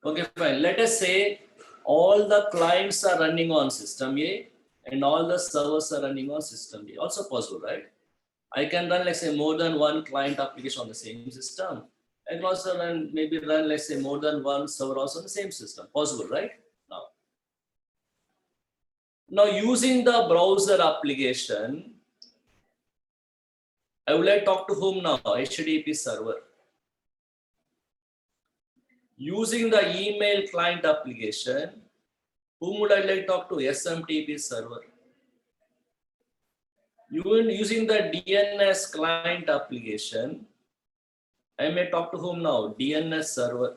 Okay, fine. Let us say all the clients are running on system A and all the servers are running on system B. Also possible, right? I can run, let's say, more than one client application on the same system. I can also run, let's say, more than one server also on the same system. Possible, right? Now using the browser application, I would like to talk to whom now? HTTP server. Using the email client application, whom would I like to talk to? SMTP server. Using the DNS client application, I may talk to whom now? DNS server.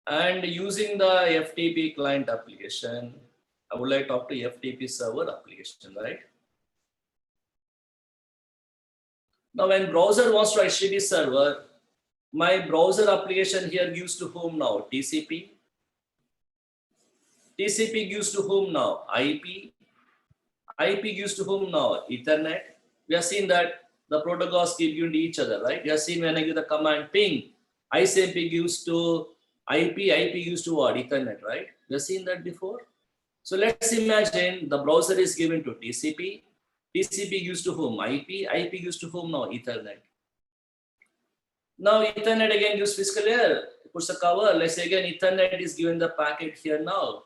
And using the FTP client application, I would like to talk to FTP server application, right? Now, when browser wants to HTTP server, my browser application here gives to whom now? TCP. TCP gives to whom now? IP. IP gives to whom now? Ethernet. We have seen that the protocols keep giving to each other, right? We have seen when I give the command ping, ICMP gives to IP, IP gives to what? Ethernet, right? We have seen that before. So let's imagine the browser is given to TCP. TCP gives to whom? IP. IP gives to whom now? Ethernet. Now Ethernet again gives physical layer, puts a cover. Let's say again Ethernet is given the packet here now.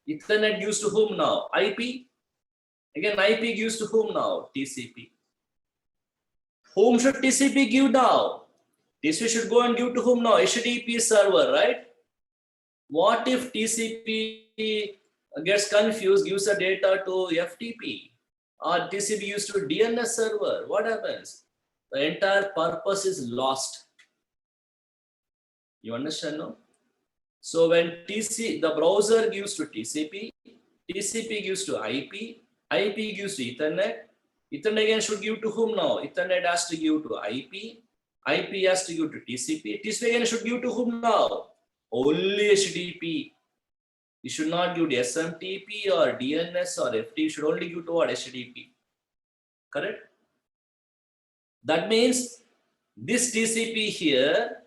Ethernet gives to whom now? IP. Again IP gives to whom now? TCP. Whom should TCP give now? TCP should go and give to whom now? HTTP server, right? What if TCP gets confused, gives the data to FTP? Or TCP used to DNS server? What happens? The entire purpose is lost. You understand, no? So when the browser gives to TCP, TCP gives to IP, IP gives to Ethernet. Ethernet again should give to whom now? Ethernet has to give to IP, IP has to give to TCP. TCP again should give to whom now? Only HTTP. You should not give to SMTP or DNS or FTP. You should only give to what? HTTP. Correct? That means this TCP here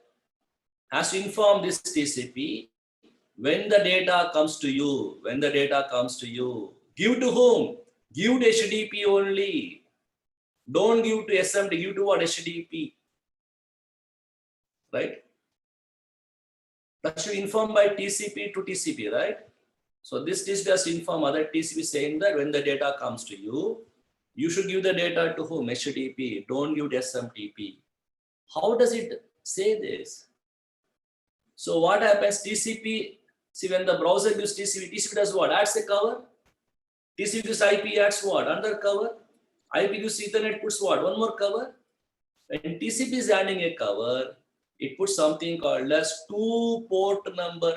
has to inform this TCP when the data comes to you. When the data comes to you, give to whom? Give to HTTP only. Don't give to SMTP. Give to what? HTTP. Right? That should be informed by TCP to TCP, right? So this TCP has to inform other TCP saying that when the data comes to you, you should give the data to whom? HTTP. Don't give to SMTP. How does it say this? So what happens? TCP, see when the browser gives TCP, TCP does what? Adds a cover. TCP gives IP, adds what? Another cover. IP gives Ethernet, puts what? One more cover. When TCP is adding a cover, it puts something called as 2-port number.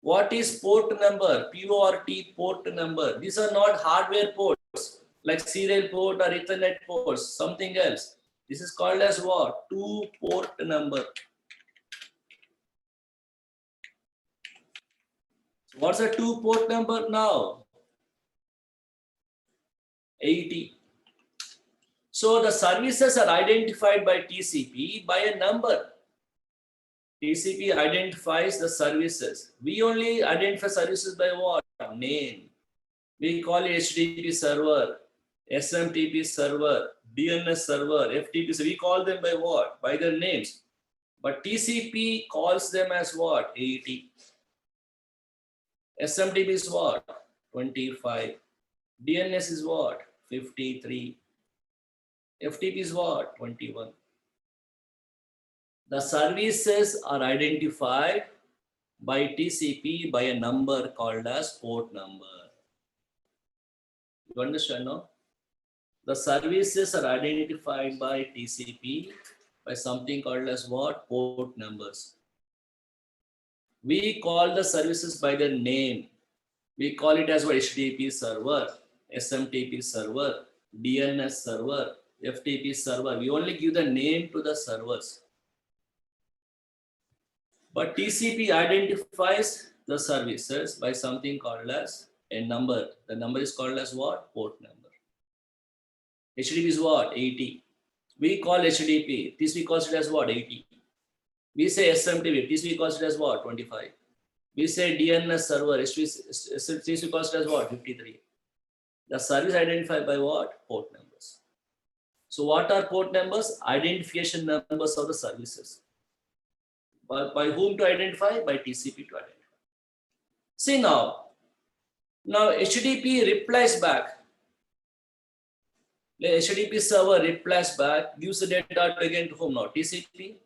What is port number? PORT, port number. These are not hardware ports like serial port or Ethernet ports, something else. This is called as what? 2-port number. What's a 2-port number now? 80. So the services are identified by TCP by a number. TCP identifies the services. We only identify services by what? Name. We call it HTTP server, SMTP server, DNS server, FTP. We call them by what? By their names. But TCP calls them as what? 80. SMTP is what? 25. DNS is what? 53. FTP is what? 21. The services are identified by TCP by a number called as port number. You understand, no? The services are identified by TCP by something called as what? Port numbers. We call the services by their name. We call it as what? HTTP server, SMTP server, DNS server, FTP server. We only give the name to the servers. But TCP identifies the services by something called as a number. The number is called as what? Port number. HTTP is what? 80. We call HTTP. TCP calls it as what? 80. We say SMTP. TCP calls it as what? 25. We say DNS server. TCP calls it as what? 53. The service identified by what? Port numbers. So what are port numbers? Identification numbers of the services. By whom to identify? By TCP to identify. See now HTTP replies back. The HTTP server replies back, gives the data again to whom now? TCP.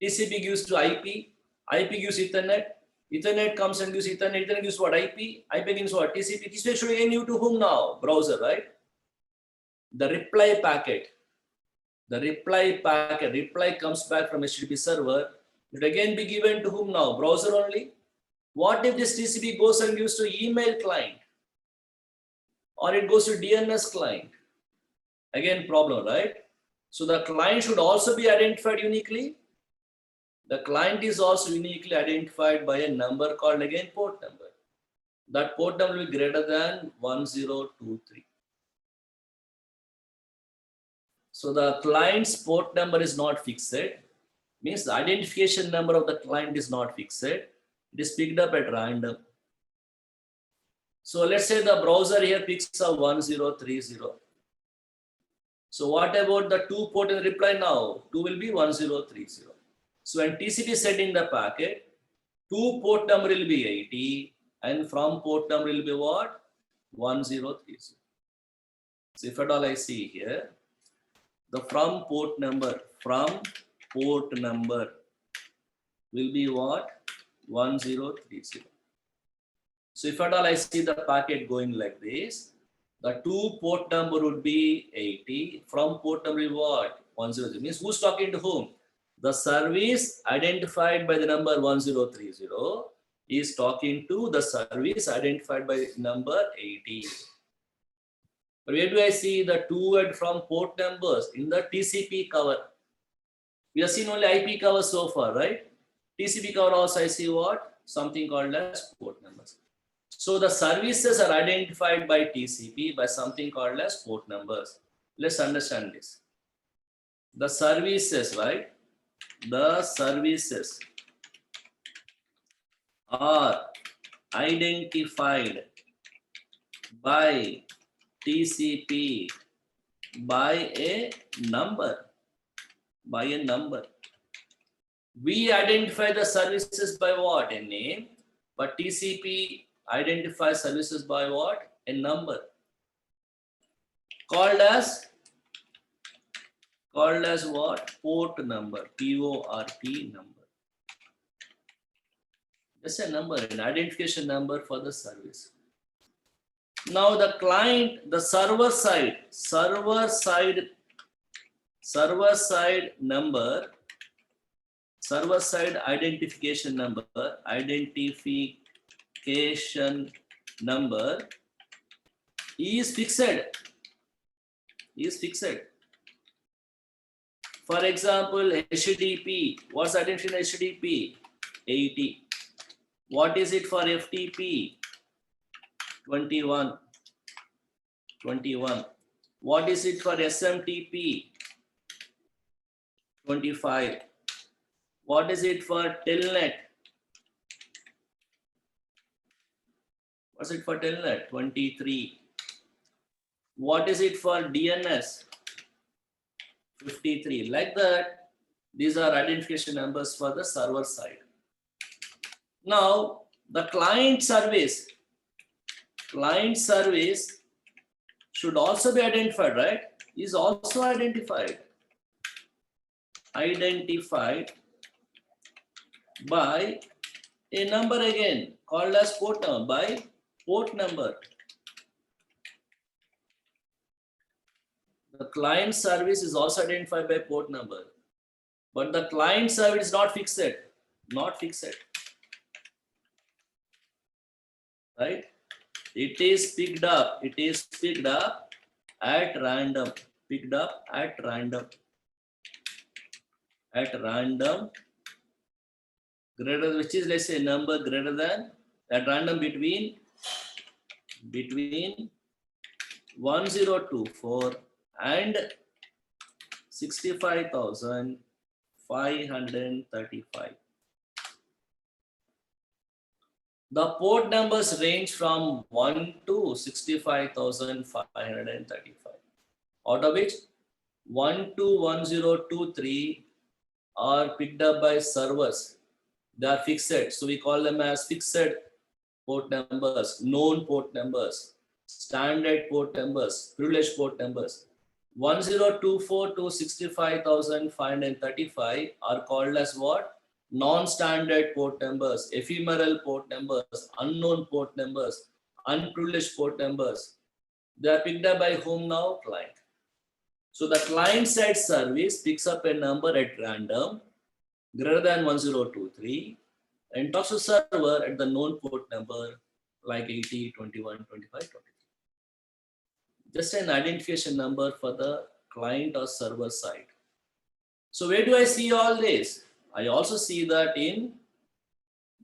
TCP gives to IP. IP gives Ethernet. Ethernet comes and gives Ethernet. Ethernet gives what? IP. IP gives what? TCP. TCP should again give to whom now? Browser, right? The reply packet. The reply comes back from HTTP server. It again be given to whom now? Browser only. What if this TCP goes and gives to email client? Or it goes to DNS client? Again, problem, right? So the client should also be identified uniquely. The client is also uniquely identified by a number called again port number. That port number will be greater than 1023. So the client's port number is not fixed. Means the identification number of the client is not fixed. It is picked up at random. So let's say the browser here picks up 1030. So what about the 2 port in the reply now? 2 will be 1030. So when TCP is sending the packet, 2 port number will be 80 and from port number will be what? 1030. So if at all I see here, the from port number will be what? 1030. So if at all I see the packet going like this, the 2 port number would be 80. From port number will be what? 100. Means who's talking to whom? The service identified by the number 1030 is talking to the service identified by number 80. But where do I see the 2 and from port numbers? In the TCP cover. We have seen only IP cover so far, right? TCP cover also I see what? Something called as port numbers. So the services are identified by TCP by something called as port numbers. Let's understand this. The services, right? The services are identified by TCP by a number. We identify the services by what? A name. But TCP identifies services by what? A number. Called as what? Port number. PORT number. Just a number, an identification number for the service. Now the client, the server side number, server side identification number is fixed. For example, HTTP, what's the identification HTTP? 80. What is it for FTP? 21. What is it for SMTP? 25. What is it for Telnet? What's it for Telnet? 23. What is it for DNS? 53. Like that, these are identification numbers for the server side. Now, the client service should also be identified, right? Is also identified by a number again called as port number, by port number. The client service is also identified by port number, but the client service is not fixed. Right? It is picked up at random. Greater, which is, let's say, number greater than, at random between 1024 and 65,535. The port numbers range from 1 to 65,535, out of which 1 to 1023 are picked up by servers. They are fixed, so we call them as fixed port numbers, known port numbers, standard port numbers, privileged port numbers. 1024 to 65,535 are called as what? Non-standard port numbers, ephemeral port numbers, unknown port numbers, unprivileged port numbers. They are picked up by whom now? Client. So the client side service picks up a number at random greater than 1023 and talks to server at the known port number like 80, 21, 25, 23. Just an identification number for the client or server side. So where do I see all this? I also see that in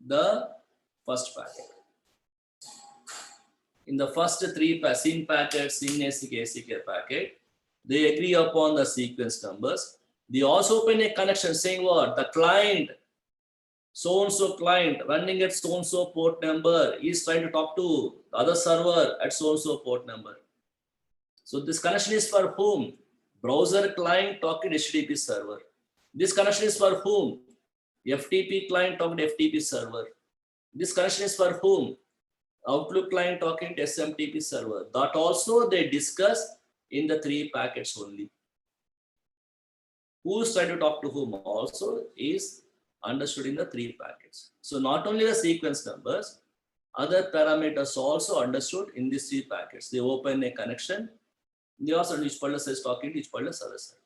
the first packet. In the first three SYN packets, SYN ACK, ACK packet, they agree upon the sequence numbers. They also open a connection saying what? The client, so-and-so client running at so-and-so port number is trying to talk to the other server at so-and-so port number. So this connection is for whom? Browser client talking to HTTP server. This connection is for whom? FTP client talking to FTP server. This connection is for whom? Outlook client talking to SMTP server. That also they discuss in the three packets only. Who's trying to talk to whom also is understood in the three packets. So not only the sequence numbers, other parameters also understood in these three packets. They open a connection. They also each purpose is talking to each purpose other service.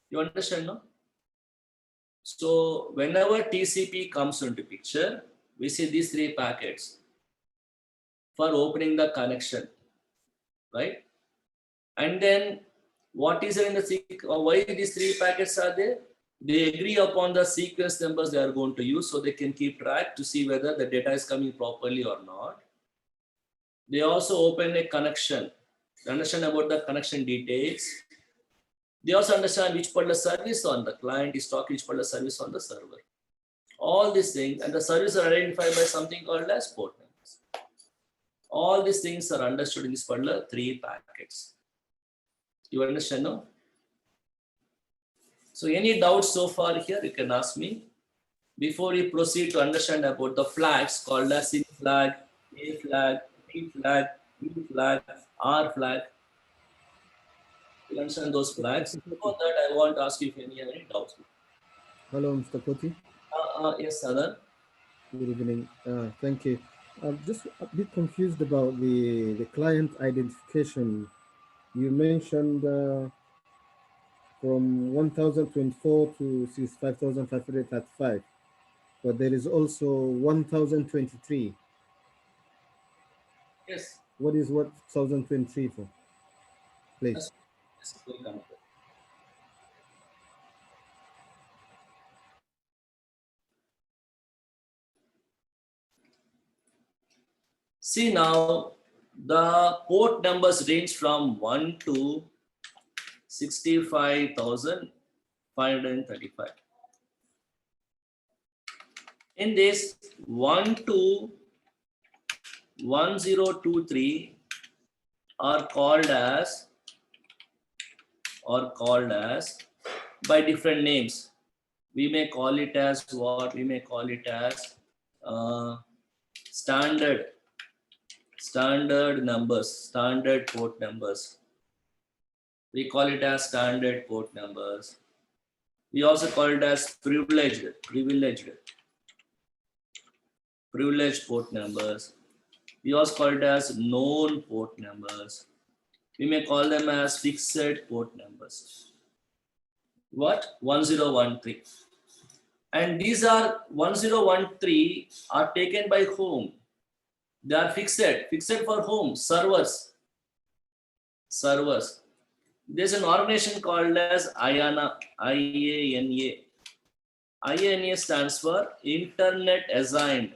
You understand, no? So whenever TCP comes into picture, we see these three packets for opening the connection, right? And then what is there in the why these three packets are there? They agree upon the sequence numbers they are going to use so they can keep track to see whether the data is coming properly or not. They also open a connection. They understand about the connection details. They also understand which particular service on the client is talking, which particular service on the server. All these things, and the services are identified by something called as port numbers. All these things are understood in this particular three packets. You understand, no? So any doubts so far here, you can ask me. Before we proceed to understand about the flags called as SYN flag, A flag, P flag, B flag, R flag. You understand those flags? Before that, I want to ask you if any have any doubts. Hello, Mr. Koti. Yes, Sadan. Good evening. Thank you. I'm just a bit confused about the client identification. You mentioned from 1024 to 65,535, but there is also 1023. Yes. What is 1023 for? Please. Yes. Welcome. See now, the port numbers range from 1 to 65,535. In this 1 to 1023 are called as by different names. We may call it as what? We may call it as standard numbers, standard port numbers. We call it as standard port numbers. We also call it as privileged port numbers. We also call it as known port numbers. We may call them as fixed port numbers. What? 1013. And these are 1013 are taken by whom? They are fixed. Fixed for whom? Servers. There's an organization called as IANA, IANA. IANA stands for Internet Assigned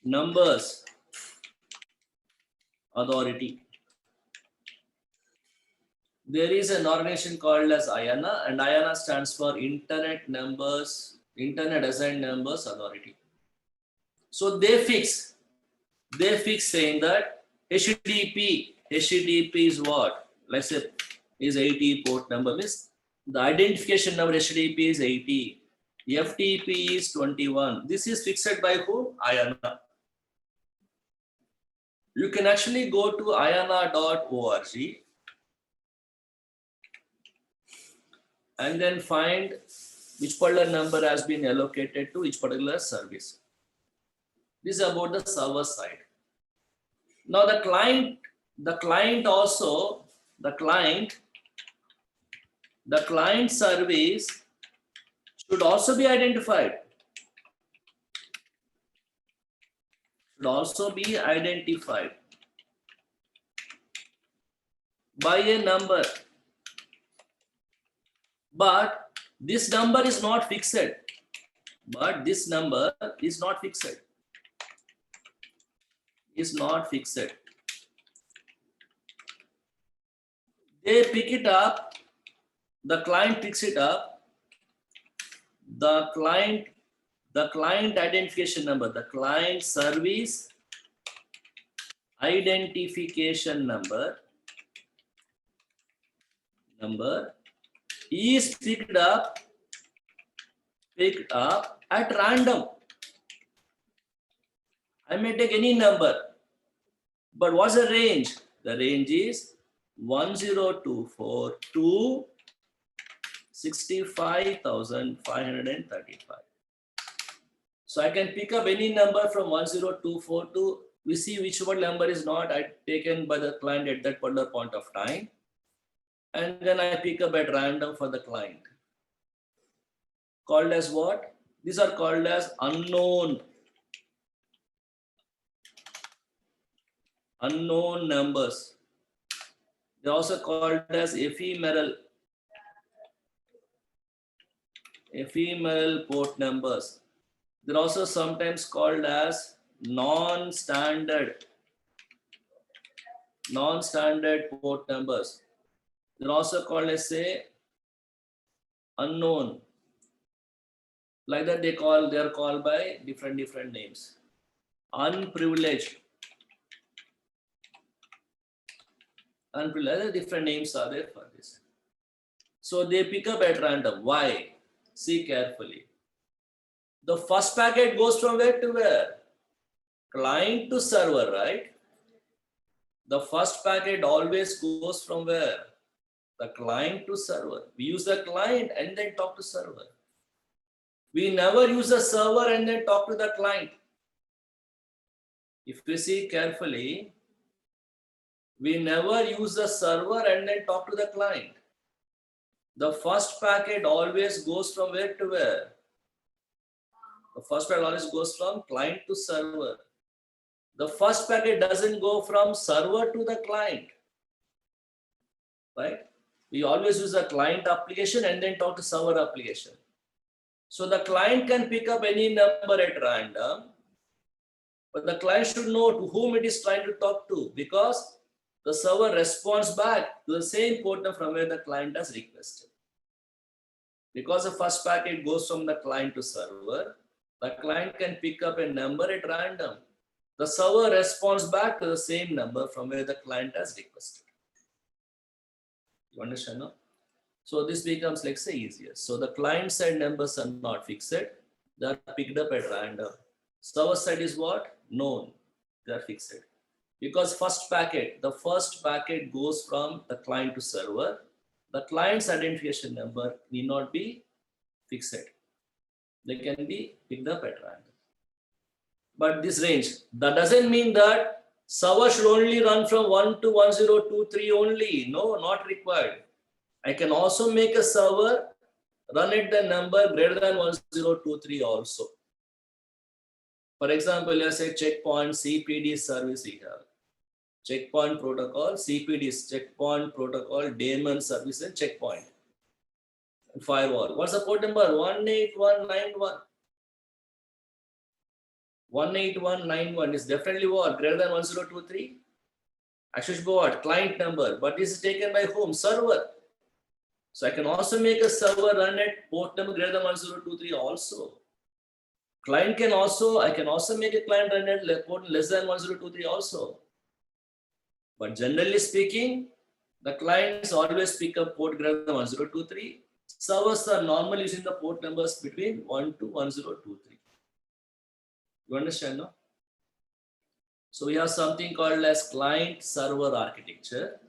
Numbers authority. There is an organization called as IANA, and IANA stands for Internet Assigned Numbers Authority. So they fix saying that HTTP is what? Let's say is 80 port number, means the identification number HTTP is 80, FTP is 21. This is fixed by whom? IANA. You can actually go to iana.org and then find which particular number has been allocated to each particular service. This is about the server side. Now the client service should also be identified. By a number. But this number is not fixed. They pick it up, the client picks it up, the client identification number, the client service identification number is picked up at random. I may take any number, but what's the range? The range is 1024 to 65,535. So I can pick up any number from 1024 to, we see which one number is not taken by the client at that particular point of time. And then I pick up at random for the client. Called as what? These are called as unknown numbers. They're also called as ephemeral port numbers. They're also sometimes called as non-standard port numbers. They're also called as, say, unknown. Like that they are called by different names. Unprivileged. Different names are there for this. So they pick up at random. Why? See carefully. The first packet goes from where to where? Client to server, right? The first packet always goes from where? The client to server. We use the client and then talk to server. We never use the server and then talk to the client. If you see carefully, we never use the server and then talk to the client. The first packet always goes from where to where? The first packet always goes from client to server. The first packet doesn't go from server to the client. Right? We always use the client application and then talk to server application. So the client can pick up any number at random, but the client should know to whom it is trying to talk to, because the server responds back to the same port number from where the client has requested. Because the first packet goes from the client to server, the client can pick up a number at random. The server responds back to the same number from where the client has requested. You understand now? So this becomes, like, say, easier. So the client side numbers are not fixed. They are picked up at random. Server side is what? Known. They are fixed. Because the first packet goes from the client to server. The client's identification number need not be fixed. They can be picked up at random. But this range, that doesn't mean that server should only run from 1 to 1023 only. No, not required. I can also make a server run at the number greater than 1023 also. For example, let's say checkpoint CPD service we have. Checkpoint protocol, CPD, checkpoint protocol, daemon service and checkpoint. And firewall. What's the port number? 18191. 18191 is definitely what? Greater than 1023? Actually, should be what? Client number. But this is taken by whom? Server. So I can also make a server run at port number greater than 1023 also. I can also make a client run at port less than 1023 also. But generally speaking, the clients always pick up port greater than 1023. Servers are normally using the port numbers between 1 to 1023. You understand, no? So we have something called as client server architecture.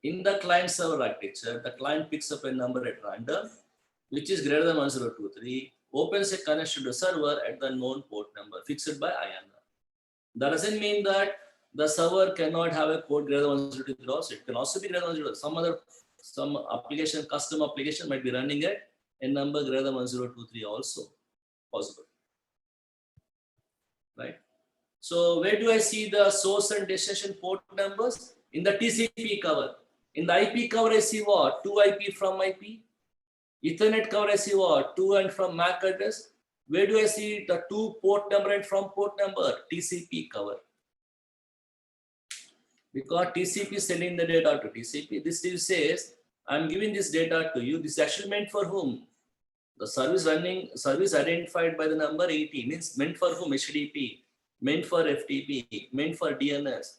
In the client server architecture, the client picks up a number at random, which is greater than 1023, opens a connection to server at the known port number fixed by IANA. That doesn't mean that the server cannot have a port greater than 1023 also. It can also be greater than 1023. Some application, custom application might be running at a number greater than 1023 also possible. Right? So where do I see the source and destination port numbers? In the TCP cover. In the IP cover, I see what? 2 IP from IP. Ethernet cover, I see what? 2 and from MAC address. Where do I see the 2 port number and from port number? TCP cover. Because TCP is sending the data to TCP. This still says, I'm giving this data to you. This is actually meant for whom? The service identified by the number 80 means meant for whom? HTTP, meant for FTP, meant for DNS.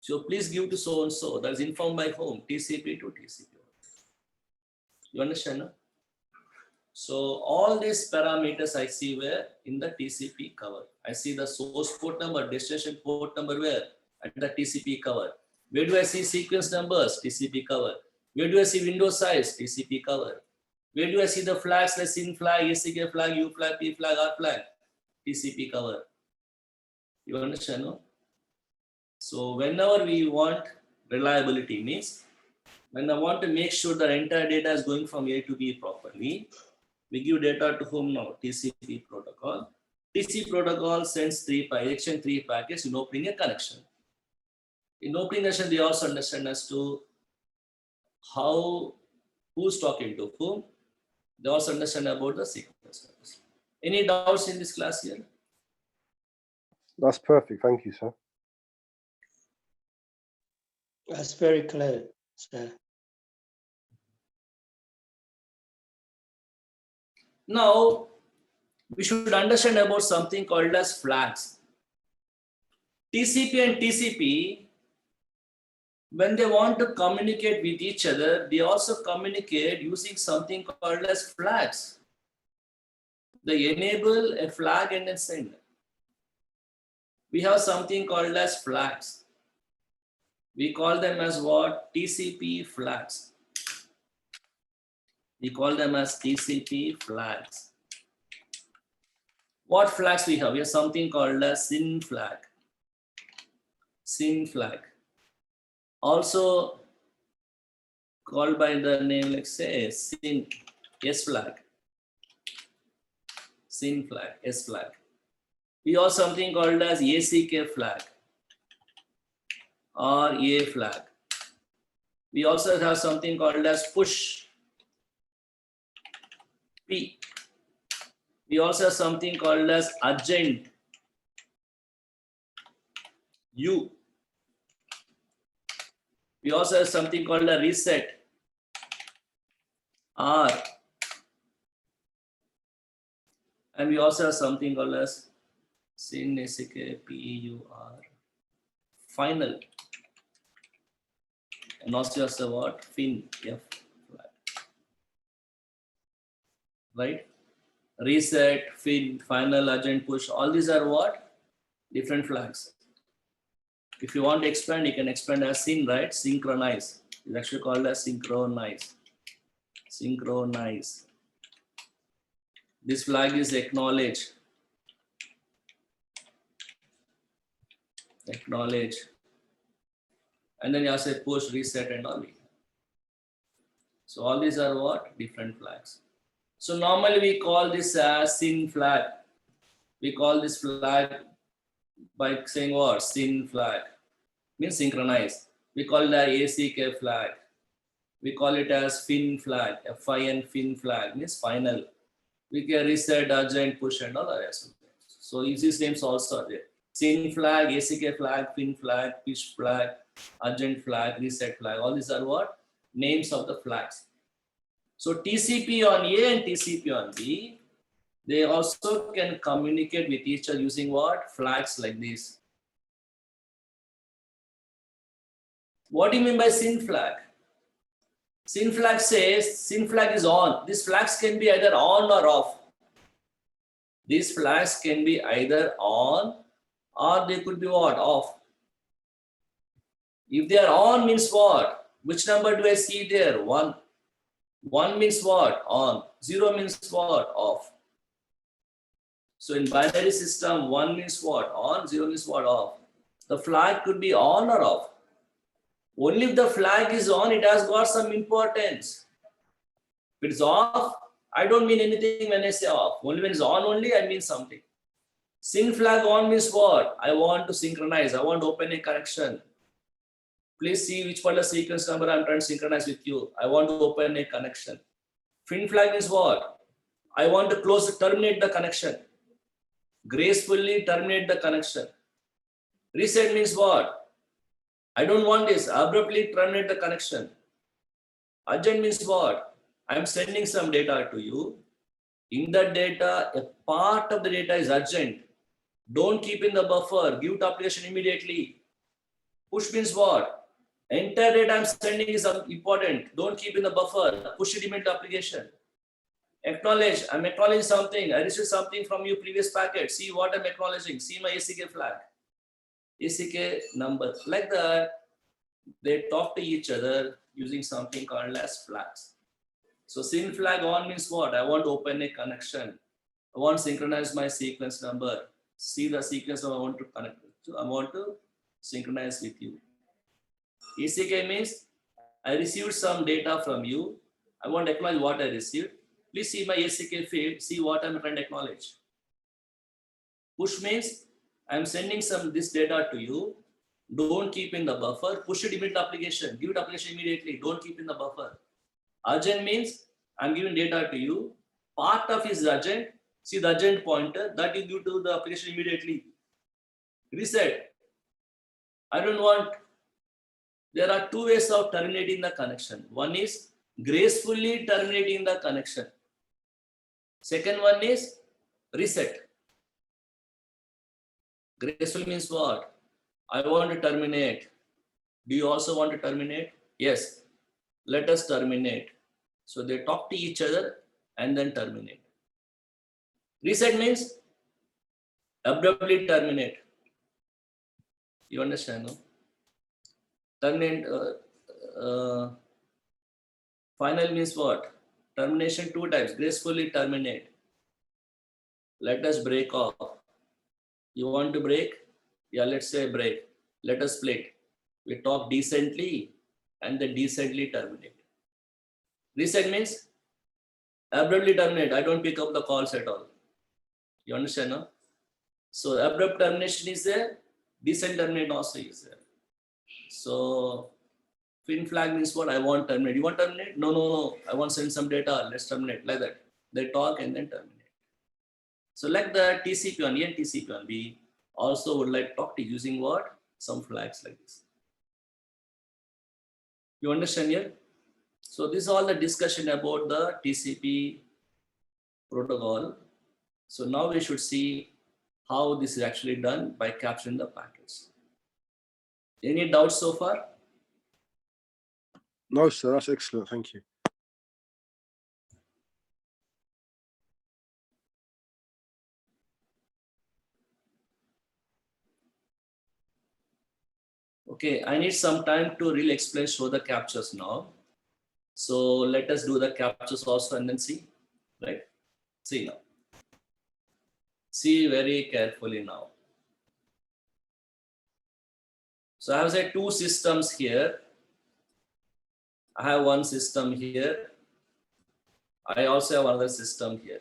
So please give to so and so. That is informed by whom? TCP to TCP. You understand? No? So all these parameters I see where in the TCP cover. I see the source port number, destination port number where? At the TCP cover. Where do I see sequence numbers? TCP cover. Where do I see window size? TCP cover. Where do I see the flags like SYN flag, ACK flag, U flag, P flag, R flag? TCP cover. You understand? No? So whenever we want reliability means when I want to make sure the entire data is going from A to B properly, we give data to whom now? TCP protocol. TCP protocol sends exchange 3 packets in opening a connection. In opening connection, they also understand as to who's talking to whom. They also understand about the sequence. Any doubts in this class here? That's perfect. Thank you, sir. That's very clear, sir. Now, we should understand about something called as flags. TCP and TCP, when they want to communicate with each other, they also communicate using something called as flags. They enable a flag and a send. We have something called as flags. We call them as what? TCP flags. We call them as TCP flags. What flags we have? We have something called as SYN flag. SYN flag. Also called by the name, like say, SYN, S flag. SYN flag, S flag. We have something called as ACK flag or A flag. We also have something called as push, P. We also have something called as urgent, U. We also have something called a reset, R. And we also have something called as SYN, ACK, PUR, final. And also has a what? FIN, F flag. Right? Reset, FIN, final, urgent, push. All these are what? Different flags. If you want to expand, you can expand as SYN, right? Synchronize. It's actually called as synchronize. Synchronize. This flag is acknowledge. Acknowledge. And then you have to say push, reset, and all. So all these are what? Different flags. So normally we call this as SYN flag. We call this flag by saying what? SYN flag. Means synchronize. We call it as ACK flag. We call it as FIN flag. FIN, FIN flag means final. We can reset, urgent, push, and all the rest. So these names also are there. SYN flag, ACK flag, FIN flag, push flag, urgent flag, reset flag. All these are what? Names of the flags. So TCP on A and TCP on B, they also can communicate with each other using what? Flags like this. What do you mean by SYN flag? SYN flag says SYN flag is on. These flags can be either on or off. These flags can be either on or they could be what? Off. If they are on means what? Which number do I see there? 1. 1 means what? On. 0 means what? Off. So in binary system, 1 means what? On. 0 means what? Off. The flag could be on or off. Only if the flag is on, it has got some importance. If it's off, I don't mean anything when I say off. Only when it's on only, I mean something. SYN flag on means what? I want to synchronize. I want to open a connection. Please see which particular sequence number I'm trying to synchronize with you. I want to open a connection. FIN flag is what? I want to terminate the connection. Gracefully terminate the connection. Reset means what? I don't want this. Abruptly terminate the connection. Urgent means what? I'm sending some data to you. In that data, a part of the data is urgent. Don't keep in the buffer. Give to application immediately. Push means what? Entire data I'm sending is important. Don't keep in the buffer. Push it immediately to application. Acknowledge. I'm acknowledging something. I received something from you previous packet. See what I'm acknowledging. See my ACK flag. ACK number. Like that, they talk to each other using something called as flags. So SYN flag on means what? I want to open a connection. I want to synchronize my sequence number. See the sequence number I want to connect. So I want to synchronize with you. ACK means I received some data from you. I want to acknowledge what I received. Please see my ACK field. See what I'm trying to acknowledge. Push means I'm sending this data to you. Don't keep in the buffer. Push it immediately to application. Give it application immediately. Don't keep in the buffer. Urgent means I'm giving data to you. Part of is urgent. See the urgent pointer that you give to the application immediately. Reset. I don't want. There are 2 ways of terminating the connection. One is gracefully terminating the connection. Second one is reset. Graceful means what? I want to terminate. Do you also want to terminate? Yes. Let us terminate. So they talk to each other and then terminate. Reset means abruptly terminate. You understand, no? Terminate. Final means what? Termination 2 types. Gracefully terminate. Let us break off. You want to break? Yeah, let's say break. Let us split. We talk decently and then decently terminate. Reset means abruptly terminate. I don't pick up the calls at all. You understand, no? So abrupt termination is there. Decent terminate also is there. So FIN flag means what? I want terminate. You want terminate? No. I want to send some data. Let's terminate. Like that. They talk and then terminate. So like the TCP on A and TCP on B also would like talk to using what? Some flags like this. You understand here? So this is all the discussion about the TCP protocol. So now we should see how this is actually done by capturing the packets. Any doubts so far? No, sir. That's excellent. Thank you. Okay, I need some time to really explain, show the captures now. So let us do the captures also and then see, right? See now. See very carefully now. So I have said 2 systems here. I have one system here. I also have another system here.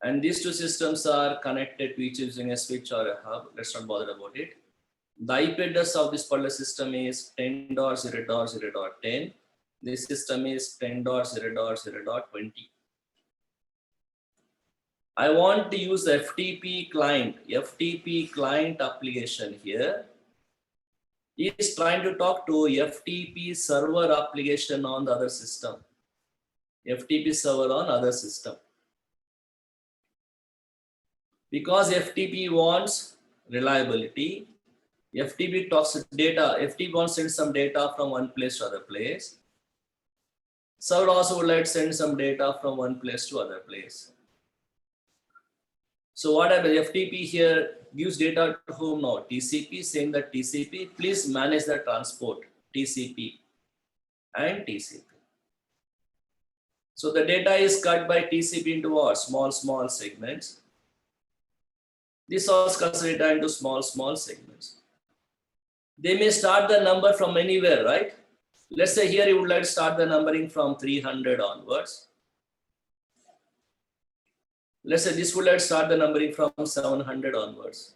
And these 2 systems are connected to each using a switch or a hub. Let's not bother about it. The IP address of this particular system is 10.0.0.10. This system is 10.0.0.20. I want to use the FTP client application here. He is trying to talk to FTP server application on the other system. FTP server on other system. Because FTP wants reliability, FTP talks data, FTP wants to send some data from one place to other place. Server also would like to send some data from one place to other place. So what happens? FTP here gives data to whom now? TCP, saying that TCP, please manage the transport, TCP and TCP. So the data is cut by TCP into what? Small segments. This also cuts data into small segments. They may start the number from anywhere, right? Let's say here you would like to start the numbering from 300 onwards. Let's say this would like to start the numbering from 700 onwards.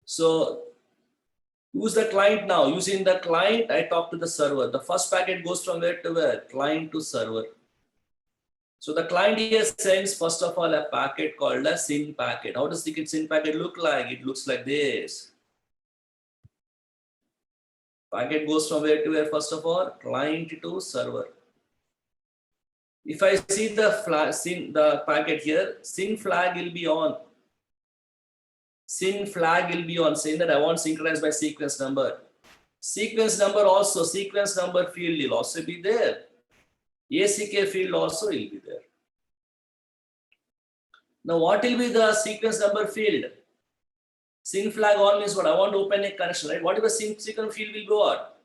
So who's the client now? Using the client, I talk to the server. The first packet goes from where to where? Client to server. So the client here sends first of all a packet called a SYN packet. How does the SYN packet look like? It looks like this. Packet goes from where to where? First of all, client to server. If I see the packet here, SYN flag will be on. SYN flag will be on, saying that I want synchronized by sequence number. Sequence number also, sequence number field will also be there. ACK field also will be there. Now what will be the sequence number field? SYN flag on means what? I want to open a connection, right? What if the sequence field will go out?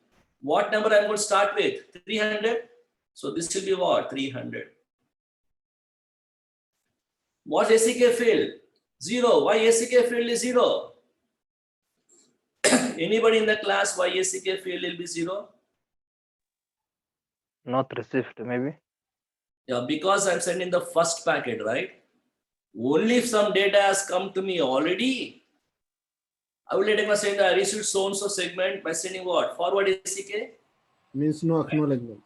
What number I'm going to start with? 300. So this will be what? 300. What ACK field? 0. Why ACK field is 0? Anybody in the class, why ACK field will be 0? Not received, maybe. Yeah, because I'm sending the first packet, right? Only if some data has come to me already, I will let him say that I received so-and-so segment by sending what? Forward ACK? Means no acknowledgement.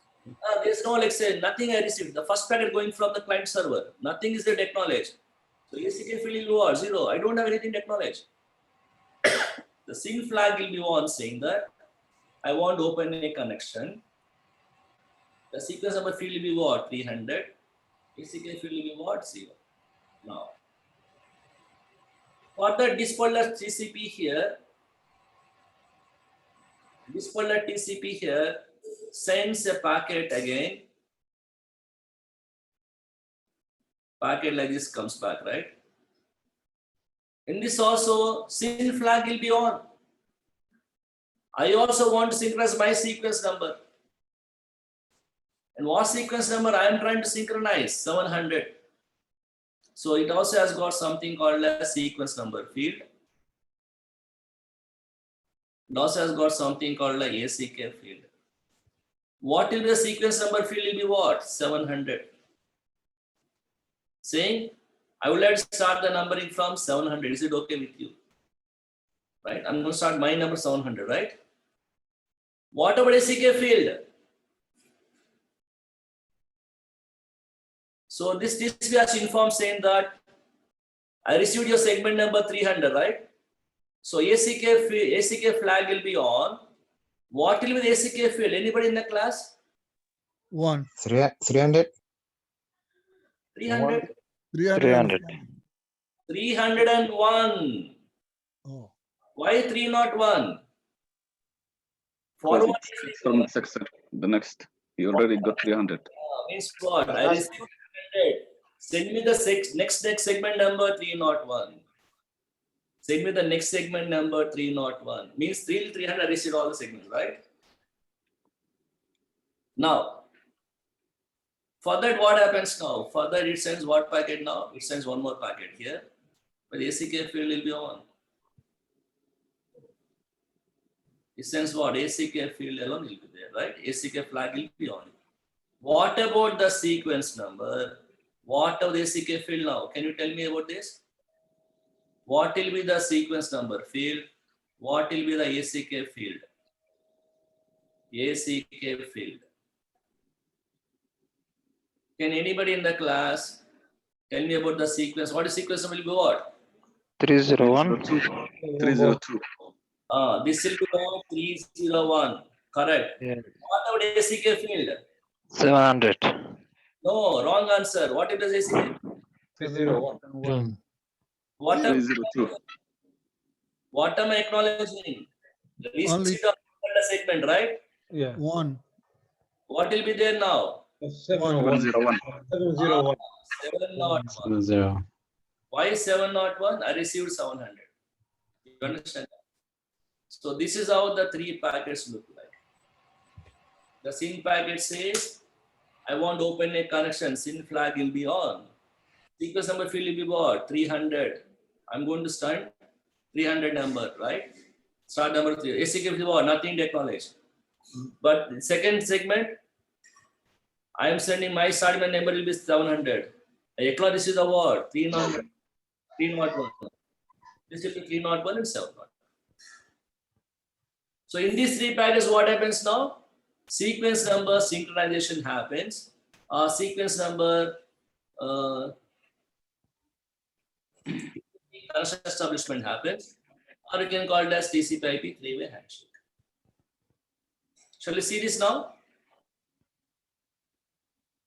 There's no, like say, nothing I received. The first packet going from the client server. Nothing is there to acknowledge. So ACK field will be 0. I don't have anything to acknowledge. The SYN flag will be on, saying that I want to open a connection. The sequence number field will be what? 300. ACK field will be what? 0. Now, for the disparallel TCP here, disparallel TCP here sends a packet again. Packet like this comes back, right? In this also, SYN flag will be on. I also want to synchronize my sequence number. And what sequence number I am trying to synchronize? 700. So it also has got something called a sequence number field. It also has got something called a ACK field. What will be the sequence number field will be what? 700. Saying, I would like to start the numbering from 700. Is it okay with you? Right? I'm going to start my number 700, right? What about ACK field? So this TCP has informed saying that I received your segment number 300, right? So ACK flag will be on. What will be the ACK field? Anybody in the class? 1. 300. 300. 300. 301. Oh. Why 301? Forward From section, the next, you already got 300. means what? I received 300. Send me the next segment number 301. Send me the next segment number 301. Means 300 I received all the segments, right? Now, for that what happens now? For that it sends what packet now? It sends one more packet here. But ACK field will be on. It sends what? ACK field alone will be there, right? ACK flag will be on. What about the sequence number? What of the ACK field now? Can you tell me about this? What will be the sequence number field? What will be the ACK field? ACK field. Can anybody in the class tell me about the sequence? What is sequence number will be what? 301. 302. This will be now 301. Correct. Yeah. What about ACK field? 700. No, wrong answer. What is ACK? 1. What am, 302. what am I acknowledging? The Only- receipt of the segment, right? 1. What will be there now? 701. 701. Why 701? I received 700. You understand that? So this is how the three packets look like. The SYN packet says, I want to open a connection. SYN flag will be on. Sequence number field will be what? 300. I'm going to start 300 number, right? Start number 3. ACK will be what? Nothing to acknowledge. But the second segment, I am sending my start number will be 700. I acknowledge this is the word 301. 301. This will be 301 and 701. So in these three packets, what happens now? Sequence number synchronization happens. Sequence number connection establishment happens, or you can call it as TCP/IP three-way handshake. Shall we see this now?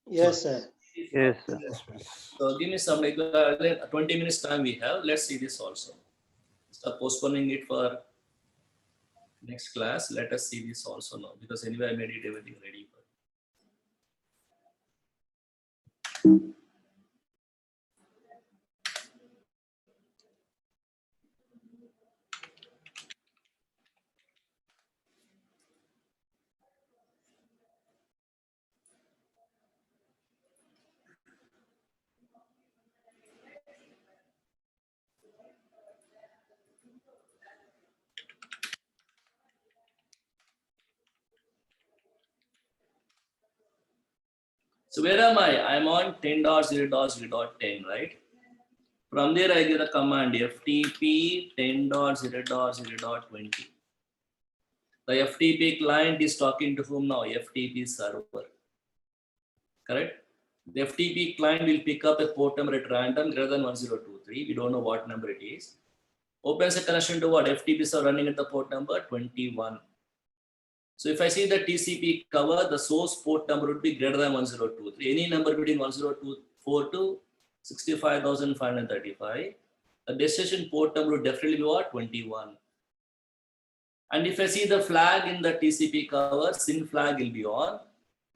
Yes, sir. Yes, sir. So give me some like 20 minutes time we have. Let's see this also. Stop postponing it for next class. Let us see this also now, because anyway I made it everything ready for. So where am I? I'm on 10.0.0.10, right? From there I give the command FTP 10.0.0.20. The FTP client is talking to whom now? FTP server. Correct? The FTP client will pick up a port number at random greater than 1023. We don't know what number it is. Opens a connection to what? FTP server running at the port number 21. So if I see the TCP cover, the source port number would be greater than 1023. Any number between 1024 to 65,535. The destination port number would definitely be what? 21. And if I see the flag in the TCP cover, SYN flag will be on.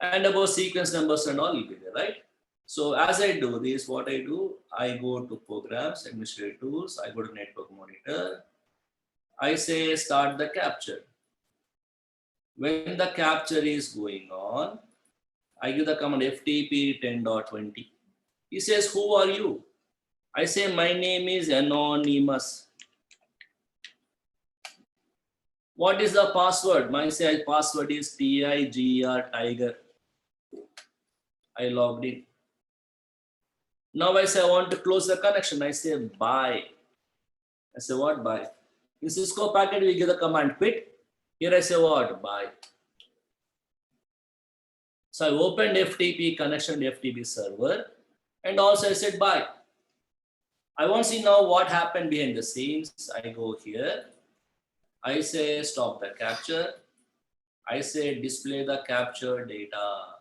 And about sequence numbers and all will be there, right? So as I do this, what I do, I go to programs, administrative tools, I go to network monitor. I say start the capture. When the capture is going on, I give the command FTP 10.20. He says, who are you? I say, my name is anonymous. What is the password? My password is TIGR tiger. I logged in. Now I say I want to close the connection. I say bye. I say what? Bye. In Cisco packet, we give the command quit. Here I say what? Bye. So I opened FTP connection to FTP server, and also I said bye. I want to see now what happened behind the scenes. I go here. I say stop the capture. I say display the capture data.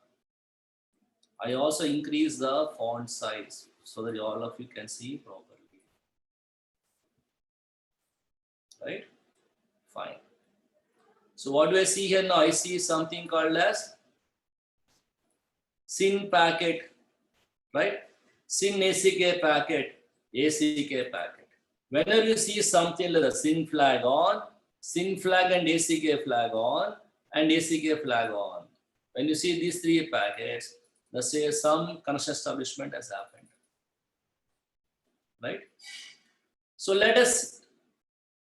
I also increase the font size so that all of you can see properly. Right? Fine. So what do I see here now? I see something called as SYN packet, right? SYN ACK packet, ACK packet. Whenever you see something like the SYN flag on, SYN flag and ACK flag on, and ACK flag on. When you see these three packets, let's say some connection establishment has happened, right? So let us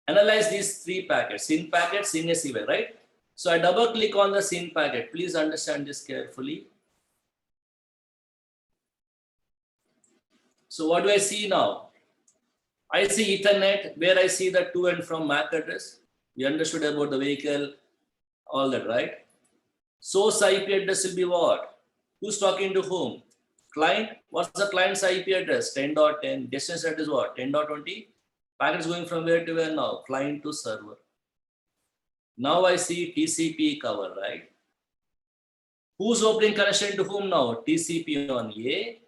analyze these three packets, SYN packet, SYN ACK, right? So I double click on the SYN packet. Please understand this carefully. So what do I see now? I see Ethernet, where I see the to and from MAC address. We understood about the vehicle, all that, right? Source IP address will be what? Who's talking to whom? Client. What's the client's IP address? 10.10. Destination address what? 10.20. Packet is going from where to where now? Client to server. Now I see TCP cover, right? Who's opening connection to whom now? TCP on A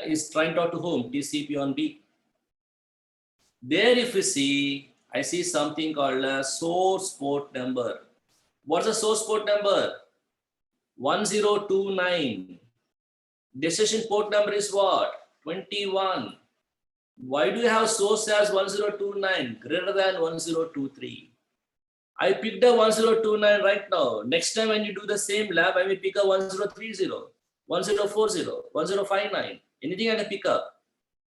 is trying to talk to whom? TCP on B. There if you see, I see something called a source port number. What's the source port number? 1029. Destination port number is what? 21. Why do you have source as 1029 greater than 1023? I picked up 1029 right now. Next time when you do the same lab, I will pick up 1030, 1040, 1059. Anything I can pick up.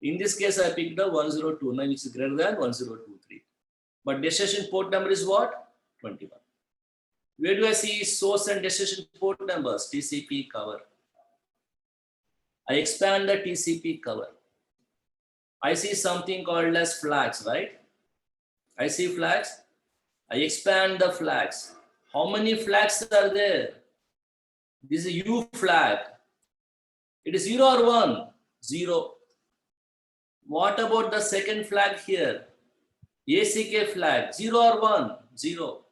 In this case, I picked up 1029, which is greater than 1023. But destination port number is what? 21. Where do I see source and destination port numbers? TCP cover. I expand the TCP cover. I see something called as flags, right? I see flags. I expand the flags. How many flags are there? This is U flag. It is 0 or 1? 0. What about the second flag here? ACK flag, 0 or 1? 0.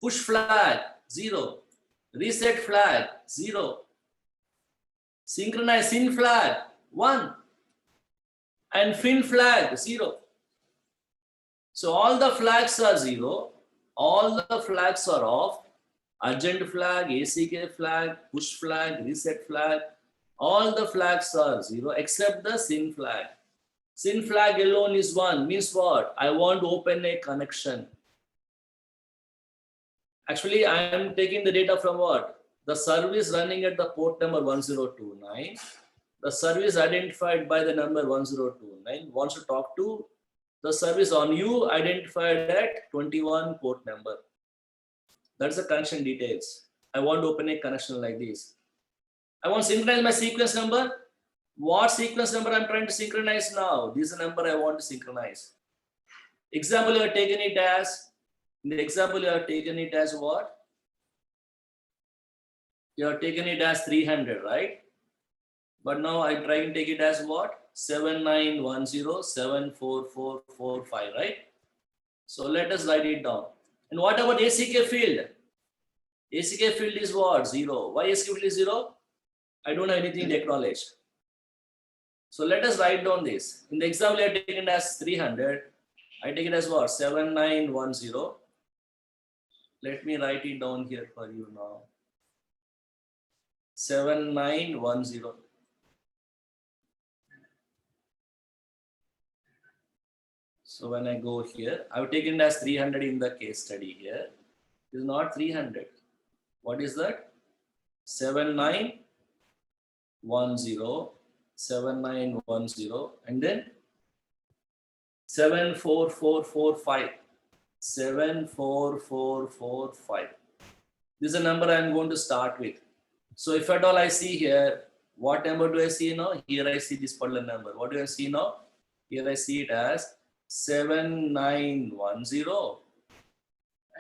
Push flag, 0. Reset flag, 0. Synchronize SYN flag, 1. And FIN flag, 0. So all the flags are 0. All the flags are off. Urgent flag, ACK flag, push flag, reset flag. All the flags are 0 except the SYN flag. SYN flag alone is 1. Means what? I want to open a connection. Actually, I am taking the data from what? The service running at the port number 1029. The service identified by the number 1029 wants to talk to the service on U identified at 21 port number. That's the connection details. I want to open a connection like this. I want to synchronize my sequence number. What sequence number I'm trying to synchronize now? This is the number I want to synchronize. Example, you have taken it as, in the example, you have taken it as what? You have taken it as 300, right? But now I try and take it as what? 7910744445, right? So let us write it down. And what about ACK field? ACK field is what? 0. Why ACK field is 0? I don't have anything to acknowledge. So let us write down this. In the example, I have taken it as 300. I take it as what? 7910. Let me write it down here for you now. 7910. So when I go here, I've taken it as 300 in the case study here. It is not 300. What is that? 7910, 7910, and then 74445. 74445. This is a number I'm going to start with. So if at all I see here, what number do I see now? Here I see this particular number. What do I see now? Here I see it as 7910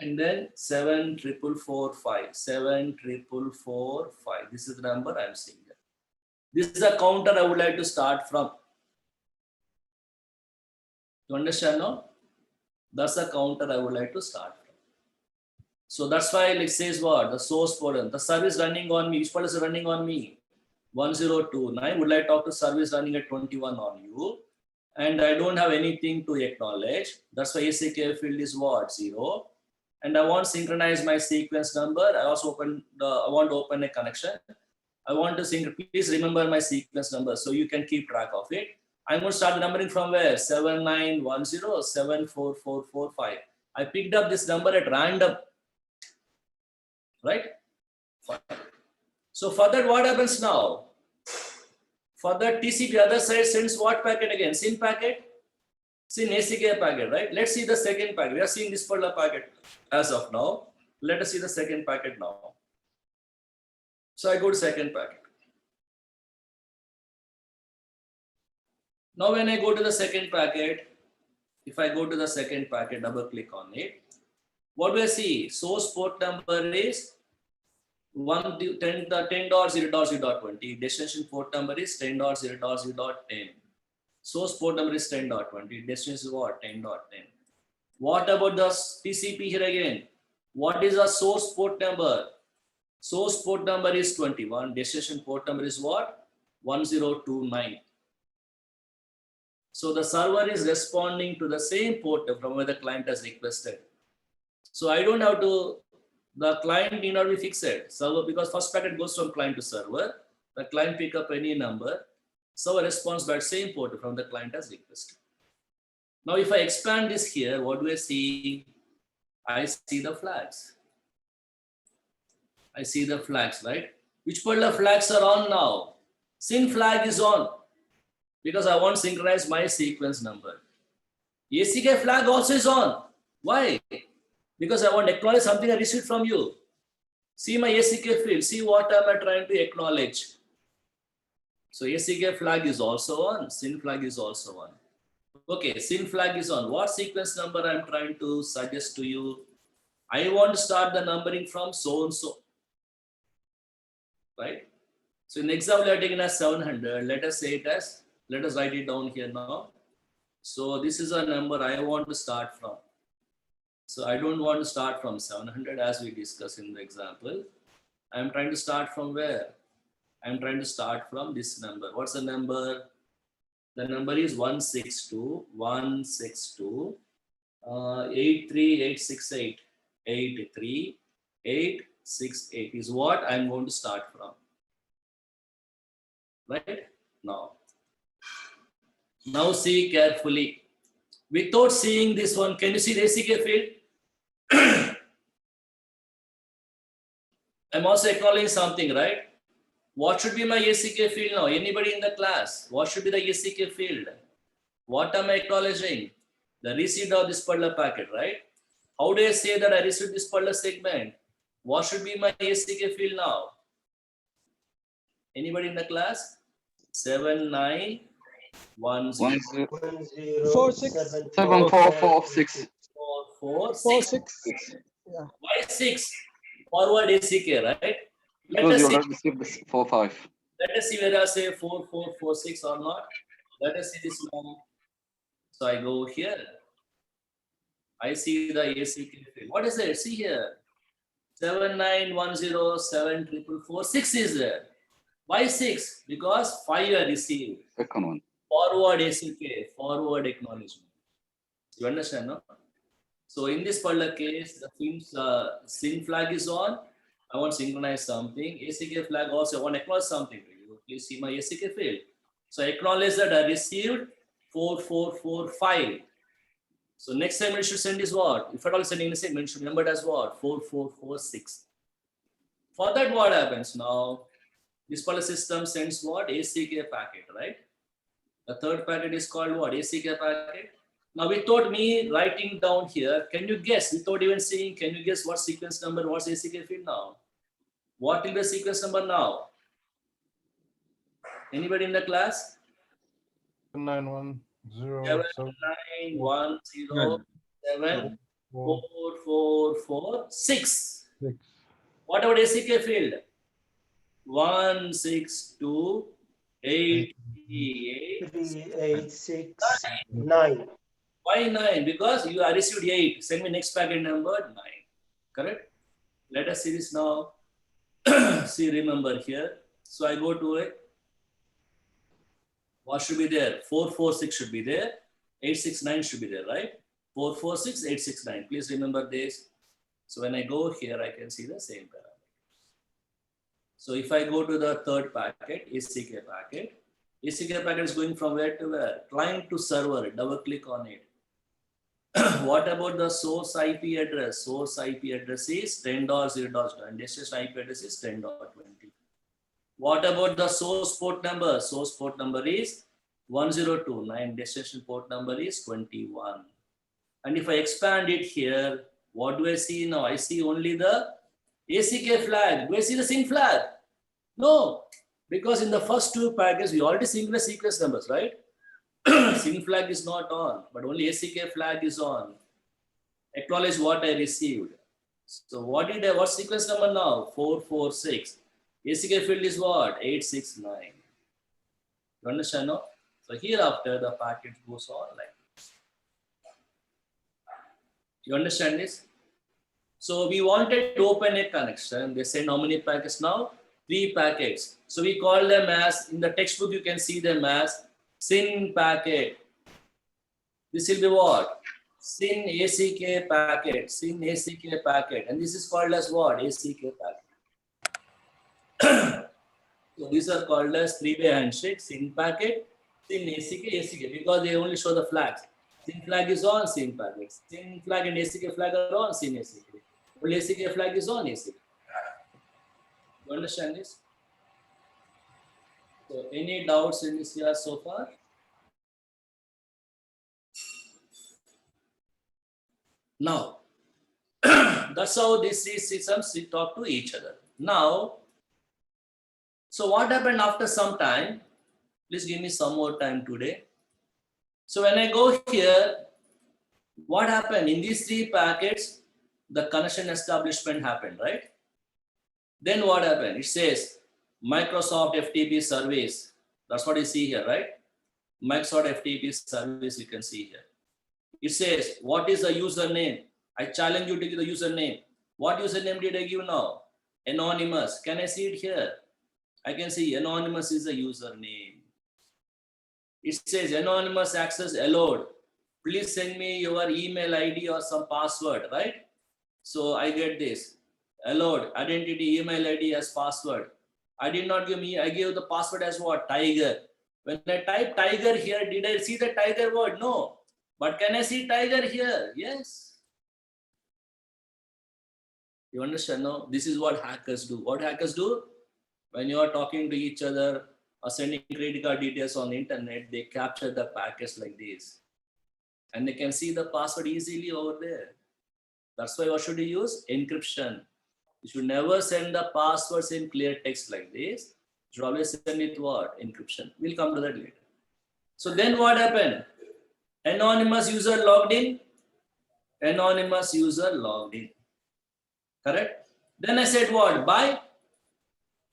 and then 7445. 7445. This is the number I'm seeing here. This is a counter I would like to start from. You understand now? That's a counter I would like to start from. So that's why it says what? The source port, the service running on me, which port is running on me? 1029. Would like to talk to service running at 21 on you. And I don't have anything to acknowledge. That's why ACK field is what? 0. And I want to synchronize my sequence number. I also I want to open a connection. I want to please remember my sequence number so you can keep track of it. I'm going to start numbering from where? 7910, 74445. I picked up this number at random. Right? So for that, what happens now? For that, TCP other side sends what packet again? SYN packet? SYN ACK packet, right? Let's see the second packet. We are seeing this particular packet as of now. Let us see the second packet now. So I go to second packet. Now when I go to the second packet, if I go to the second packet, double click on it, what do I see? Source port number is 10.0.0.20. Destination port number is 10.0.0.10. Source port number is 10.20. Destination is what? 10.10. What about the TCP here again? What is the source port number? Source port number is 21. Destination port number is what? 1029. So the server is responding to the same port from where the client has requested. So I don't have to, the client need not be fixed. Server, because first packet goes from client to server. The client pick up any number. Server responds by same port from the client has requested. Now if I expand this here, what do I see? I see the flags. I see the flags, right? Which particular flags are on now? Sync flag is on because I want to synchronize my sequence number. ACK flag also is on. Why? Because I want to acknowledge something I received from you. See my ACK field. See what am I trying to acknowledge. So ACK flag is also on. Sync flag is also on. Okay, sync flag is on. What sequence number I'm trying to suggest to you? I want to start the numbering from so and so. Right? So in the example we are taking as 700. Let us say it as, let us write it down here now. So this is a number I want to start from. So I don't want to start from 700 as we discussed in the example. I'm trying to start from where? I'm trying to start from this number. What's the number? The number is 162, 162, 83868, 83868 is what I'm going to start from. Right? Now see carefully. Without seeing this one, can you see the ACK field? I'm also acknowledging something, right? What should be my ACK field now? Anybody in the class? What should be the ACK field? What am I acknowledging? The receipt of this particular packet, right? How do I say that I received this particular segment? What should be my ACK field now? Anybody in the class? 7910 7446. 446. Why 6? Forward ACK, right? Let Because us you see. already received this 45. Let us see whether I say 4446 or not. Let us see this now. So I go here. I see the ACK field. What is it? See here. 7910744446 is there. Why 6? Because 5 are received. Second one. Forward ACK, forward acknowledgement. You understand, no? So in this particular case, the sync flag is on. I want to synchronize something. ACK flag also, I want to acknowledge something to you. Please see my ACK field. So I acknowledge that I received 4445. So next time it should send is what? If at all sending the same, it should be numbered as what? 4446. For that, what happens now? This particular system sends what? ACK packet, right? The third packet is called what? ACK packet. Now, without me writing down here, can you guess, without even seeing, can you guess what sequence number, what's ACK field now? What will be the sequence number now? Anybody in the class? 910 791074446. What about ACK field? 1623869. Why 9? Because you are received 8. Send me next packet number 9. Correct? Let us see this now. See, remember here. So I go to it. What should be there? 446 should be there. 869 should be there, right? 446, 869. Please remember this. So when I go here, I can see the same parameter. So if I go to the third packet, ACK packet is going from where to where? Client to server. Double click on it. What about the source IP address? Source IP address is 10.0.0 and destination IP address is 10.20. What about the source port number? Source port number is 1029. Destination port number is 21. And if I expand it here, what do I see now? I see only the ACK flag. Do I see the sync flag? No, because in the first two packets, we already synced the sequence numbers, right? Sync flag is not on, but only ACK flag is on. Acknowledge what I received. So what sequence number now? 446. ACK field is what? 869. You understand, no? So hereafter, the packet goes on like this. You understand this? So we wanted to open a connection. They send how many packets now? 3 packets. So we call them as, in the textbook, you can see them as SYN packet. This will be what? SYN ACK packet, SYN ACK packet. And this is called as what? ACK packet. So these are called as three-way handshake, SYN packet, SYN ACK, ACK, because they only show the flags. SYN flag is on SYN packet. SYN flag and ACK flag are on SYN ACK. Only ACK flag is on ACK. You understand this? So any doubts in this here so far? Now, that's how these three systems talk to each other. Now, so what happened after some time? Please give me some more time today. So when I go here, what happened? In these 3 packets, the connection establishment happened, right? Then what happened? It says Microsoft FTP service. That's what you see here, right? Microsoft FTP service you can see here. It says, what is the username? I challenge you to give the username. What username did I give now? Anonymous. Can I see it here? I can see anonymous is the username. It says anonymous access allowed. Please send me your email ID or some password, right? So I get this. Allowed, identity, email ID as password. I did not give me, I gave the password as what? Tiger. When I type tiger here, did I see the tiger word? No. But can I see tiger here? Yes. You understand now? This is what hackers do. What hackers do? When you are talking to each other or sending credit card details on the internet, they capture the packets like this. And they can see the password easily over there. That's why what should you use? Encryption. You should never send the passwords in clear text like this. You should always send it what? Encryption. We'll come to that later. So then what happened? Anonymous user logged in. Anonymous user logged in. Correct? Then I said what? Bye.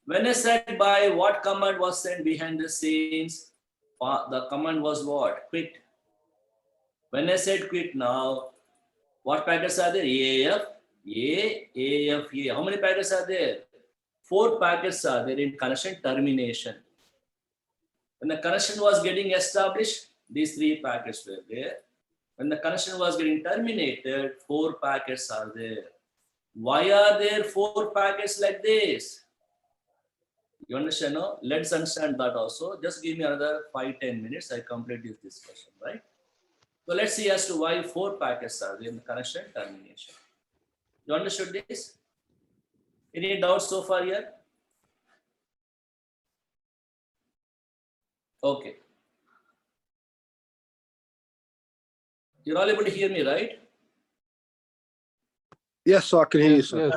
When I said bye, what command was sent behind the scenes? The command was what? Quit. When I said quit now, what packets are there? AF, A, AF, A. How many packets are there? 4 packets are there in connection termination. When the connection was getting established, these 3 packets were there. When the connection was getting terminated, 4 packets are there. Why are there 4 packets like this? You understand, no? Let's understand that also. Just give me another 5-10 minutes. I complete this discussion, right? So let's see as to why 4 packets are there in the connection termination. You understood this? Any doubts so far here? Okay. You're all able to hear me, right? Yes, sir, I can hear you, sir.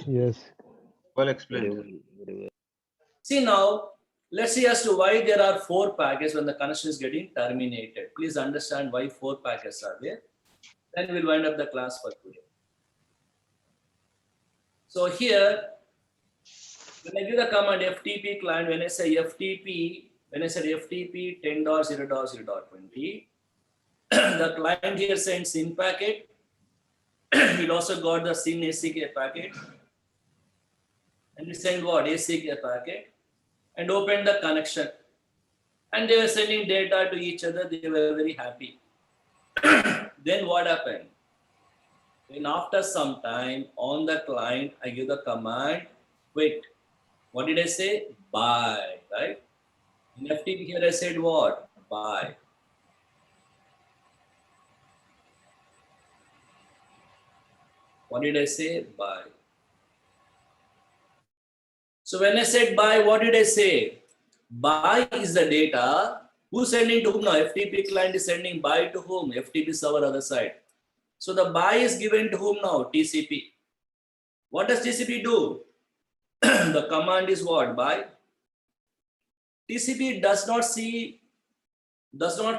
Yes. Well explained. See now, let's see as to why there are 4 packets when the connection is getting terminated. Please understand why 4 packets are there. Then we'll wind up the class for today. So here, when I give the command FTP client, when I say FTP, when I said FTP 10.0.0.20, the client here sends SYN packet. It also got the SYN ACK packet. And it sent what? ACK packet. And opened the connection. And they were sending data to each other. They were very happy. Then what happened? Then after some time on the client, I give the command, quit. What did I say? Bye, right? In FTP here I said what? Bye. What did I say? Bye. So when I said bye, what did I say? Bye is the data. Who's sending to whom now? FTP client is sending bye to whom? FTP server other side. So the bye is given to whom now? TCP. What does TCP do? The command is what? Bye. TCP does not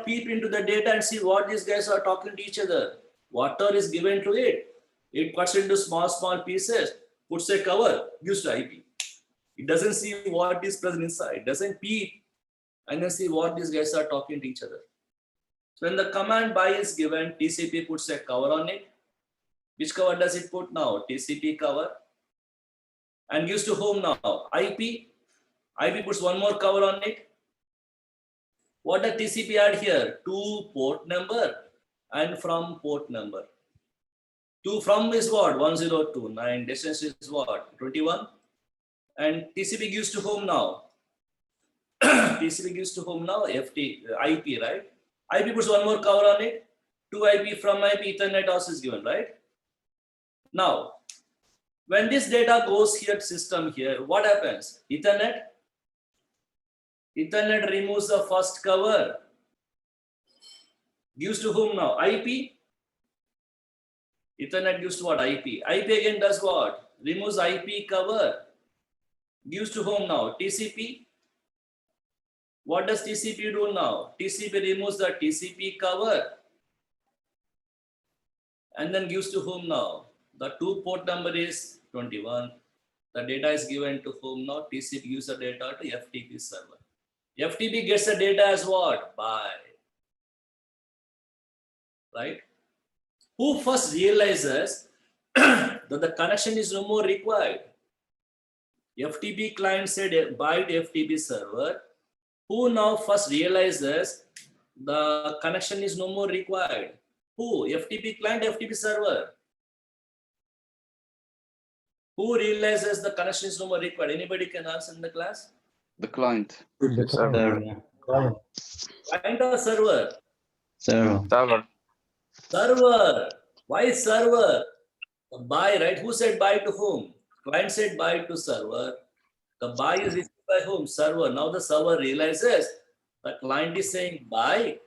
peep into the data and see what these guys are talking to each other. Whatever is given to it, it cuts into small pieces, puts a cover, gives to IP. It doesn't see what is present inside, doesn't peep and then see what these guys are talking to each other. So when the command bye is given, TCP puts a cover on it Which cover does it put now? TCP cover. And gives to whom now? IP. IP puts one more cover on it. What does TCP add here? To port number and from port number. To from is what? 1029. Distance is what? 21. And TCP gives to whom now? TCP gives to whom now? IP, right? IP puts one more cover on it. To IP, from IP, Ethernet also is given, right? Now, when this data goes here to system here, what happens? Ethernet removes the first cover. Gives to whom now? IP. Ethernet gives to what? IP. IP again does what? Removes IP cover. Gives to whom now? TCP. What does TCP do now? TCP removes the TCP cover. And then gives to whom now? The two port number is 21. The data is given to whom now? TCP gives the data to FTP server. FTP gets the data as what? By. Right? Who first realizes that the connection is no more required? FTP client said by to FTP server. Who now first realizes the connection is no more required? Who? FTP client, FTP server. Who realizes the connection is no more required? Anybody can answer in the class? The client. Client or server? Server. Server. Why server? The buy, right? Who said buy to whom? Client said buy to server. The buy is received by whom? Server. Now the server realizes the client is saying buy.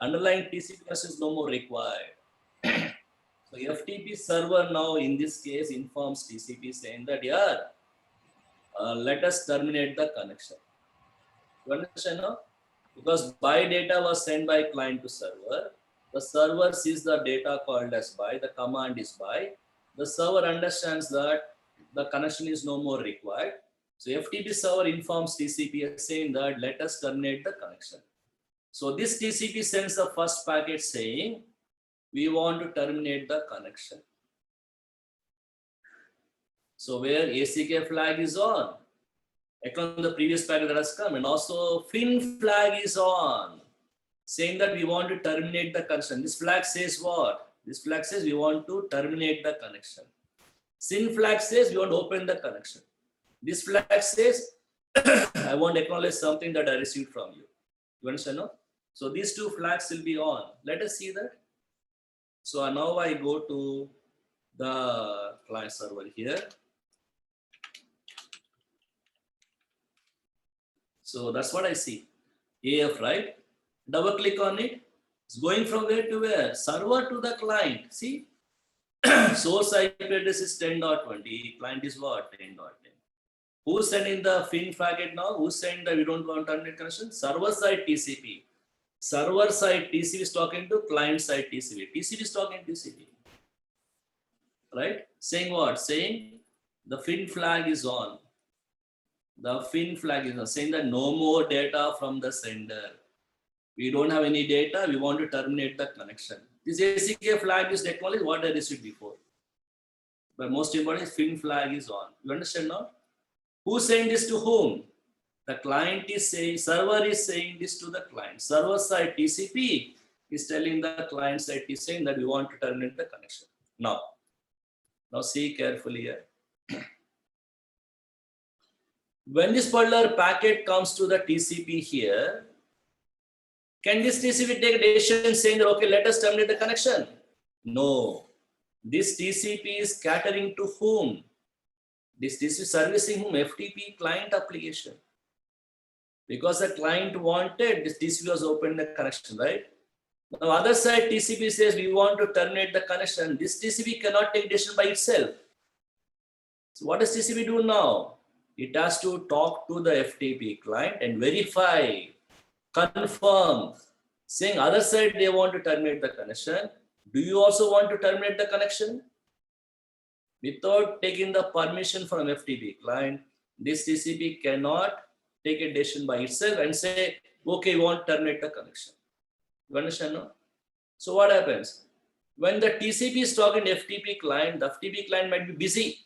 Underlying TCP connection is no more required. So FTP server now in this case informs TCP saying that let us terminate the connection. You understand now? Because buy data was sent by client to server. The server sees the data called as buy. The command is buy. The server understands that the connection is no more required. So FTP server informs TCP saying that let us terminate the connection. So this TCP sends the first packet saying we want to terminate the connection. So where ACK flag is on, according to the previous packet that has come, and also FIN flag is on, saying that we want to terminate the connection. This flag says what? This flag says we want to terminate the connection. SYN flag says we want to open the connection. This flag says I want to acknowledge something that I received from you. You understand, no? So these two flags will be on. Let us see that. So now I go to the client server here. So that's what I see. AF, right? Double click on it. It's going from where to where? Server to the client. See? Source IP address is 10.20. Client is what? 10.10. Who's sending the FIN packet now? Who's saying that we don't want to terminate connection? Server side TCP. Server side TCP is talking to client side TCP. TCP is talking to TCP. Right? Saying what? Saying the FIN flag is on. The FIN flag is on. Saying that no more data from the sender. We don't have any data. We want to terminate the connection. This ACK flag is acknowledged what I received before. But most important is FIN flag is on. You understand now? Who's saying this to whom? The client is saying, server is saying this to the client. Server side TCP is telling the client side TCP saying that we want to terminate the connection. Now see carefully here. When this particular packet comes to the TCP here, can this TCP take a decision saying that, okay, let us terminate the connection? No. This TCP is catering to whom? This TCP servicing whom? FTP client application. Because the client wanted, this TCP was open the connection, right? Now other side TCP says we want to terminate the connection. This TCP cannot take decision by itself. So what does TCP do now? It has to talk to the FTP client and verify, confirm, saying other side they want to terminate the connection. Do you also want to terminate the connection? Without taking the permission from FTP client, this TCP cannot take a decision by itself and say, okay, we want to terminate the connection. You understand, no? So what happens? when the TCP is talking to FTP client, the FTP client might be busy.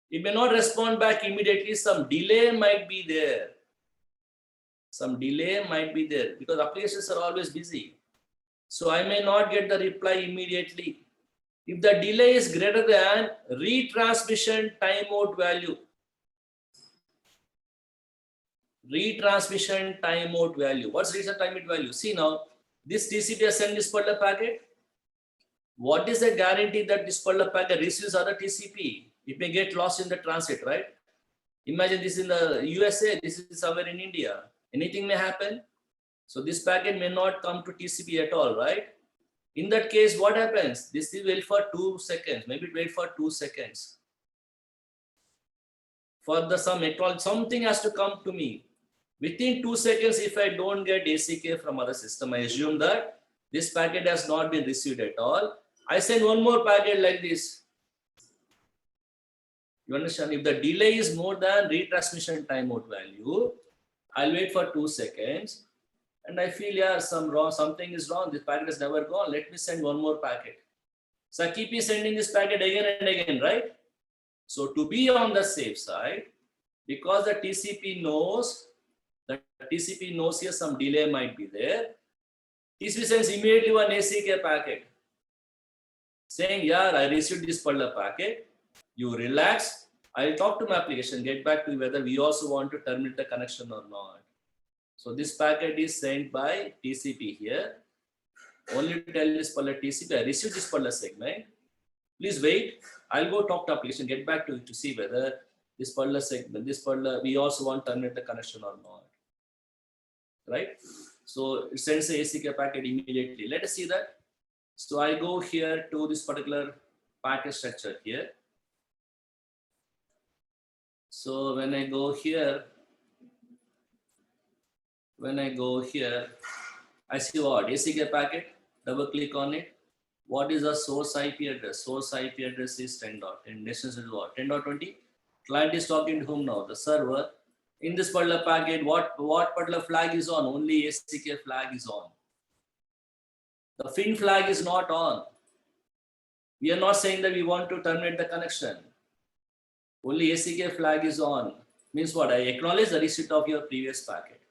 It may not respond back immediately. Some delay might be there. Some delay might be there because applications are always busy. So I may not get the reply immediately. If the delay is greater than retransmission timeout value, retransmission timeout value. What's retransmission timeout value? See now, this TCP has sent this particular packet. What is the guarantee that this particular packet receives other TCP? It may get lost in the transit, right? Imagine this in the USA, this is somewhere in India. Anything may happen. So this packet may not come to TCP at all, right? In that case, what happens? This will wait for 2 seconds, maybe wait for 2 seconds. For the something has to come to me. Within 2 seconds, if I don't get ACK from other system, I assume that this packet has not been received at all. I send one more packet like this. You understand? If the delay is more than retransmission timeout value, I'll wait for 2 seconds. And I feel, yeah, something is wrong. This packet has never gone. Let me send one more packet. So I keep sending this packet again and again, right? So to be on the safe side, because the TCP knows here some delay might be there, TCP sends immediately one ACK packet saying, yeah, I received this particular packet. You relax. I'll talk to my application, get back to whether we also want to terminate the connection or not. So this packet is sent by TCP here. Only tell this particular TCP, I received this particular segment. Please wait. I'll go talk to application, get back to you to see whether this particular segment, we also want to terminate the connection or not. Right? So it sends the ACK packet immediately. Let us see that. So I go here to this particular packet structure here. So when I go here, I see what? ACK packet, double click on it. What is the source IP address? Source IP address is 10.10. Destination is what? 10.20. Client is talking to whom now? The server. In this particular packet, what particular flag is on? Only ACK flag is on. The FIN flag is not on. We are not saying that we want to terminate the connection. Only ACK flag is on. Means what? I acknowledge the receipt of your previous packet.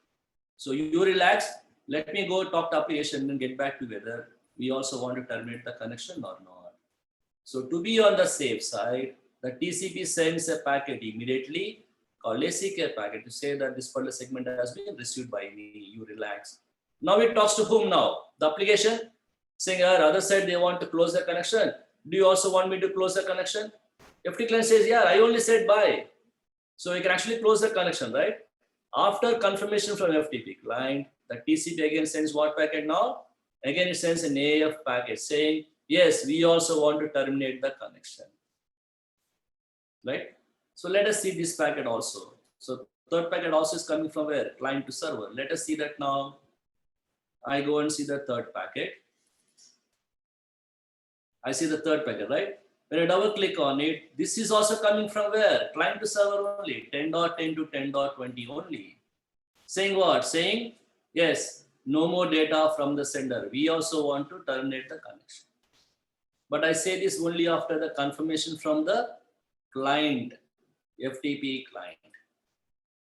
So you relax. Let me go talk to application and get back to whether we also want to terminate the connection or not. So to be on the safe side, the TCP sends a packet immediately called ACK packet to say that this particular segment has been received by me. You relax. Now it talks to whom now? The application saying, other side they want to close the connection. Do you also want me to close the connection? FTP client says, yeah, I only said bye. So you can actually close the connection, right? After confirmation from FTP client, the TCP again sends what packet now? Again, it sends an AF packet saying, yes, we also want to terminate the connection. Right? So let us see this packet also. So third packet also is coming from where? Client to server. Let us see that now. I go and see the third packet. I see the third packet, right? When I double click on it, this is also coming from where? Client to server only, 10.10 to 10.20 only. Saying what? Saying, yes, no more data from the sender. We also want to terminate the connection. But I say this only after the confirmation from the client, FTP client.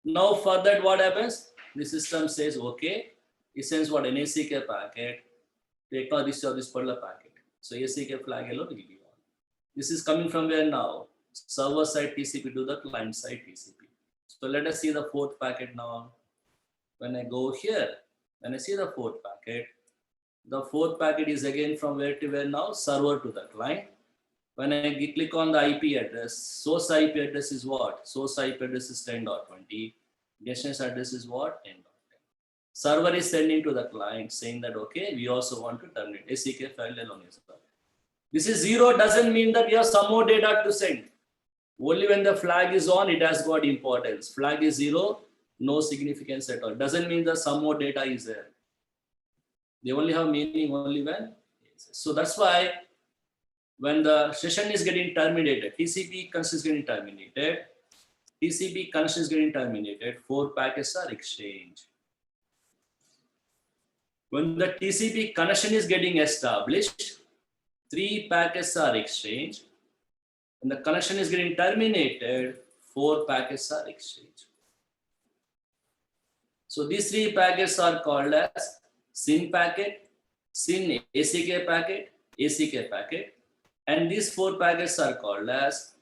Now for that, what happens? The system says, okay, it sends what? An ACK packet to acknowledge this particular packet. So ACK flag alone will be on. This is coming from where now? Server side TCP to the client side TCP. So let us see the fourth packet now. When I go here, when I see the fourth packet is again from where to where now? Server to the client. When I click on the IP address, source IP address is what? Source IP address is 10.20. Destination address is what? 10.10. Server is sending to the client saying that, okay, we also want to terminate. ACK file alone is well. This is 0 doesn't mean that we have some more data to send. Only when the flag is on, it has got importance. Flag is 0, no significance at all. Doesn't mean that some more data is there. They only have meaning only when. So that's why when the session is getting terminated, TCP connection is getting terminated, 4 packets are exchanged. When the TCP connection is getting established, 3 packets are exchanged, and the connection is getting terminated, 4 packets are exchanged. So these 3 packets are called as SYN packet, SYN ACK packet, ACK packet, and these 4 packets are called as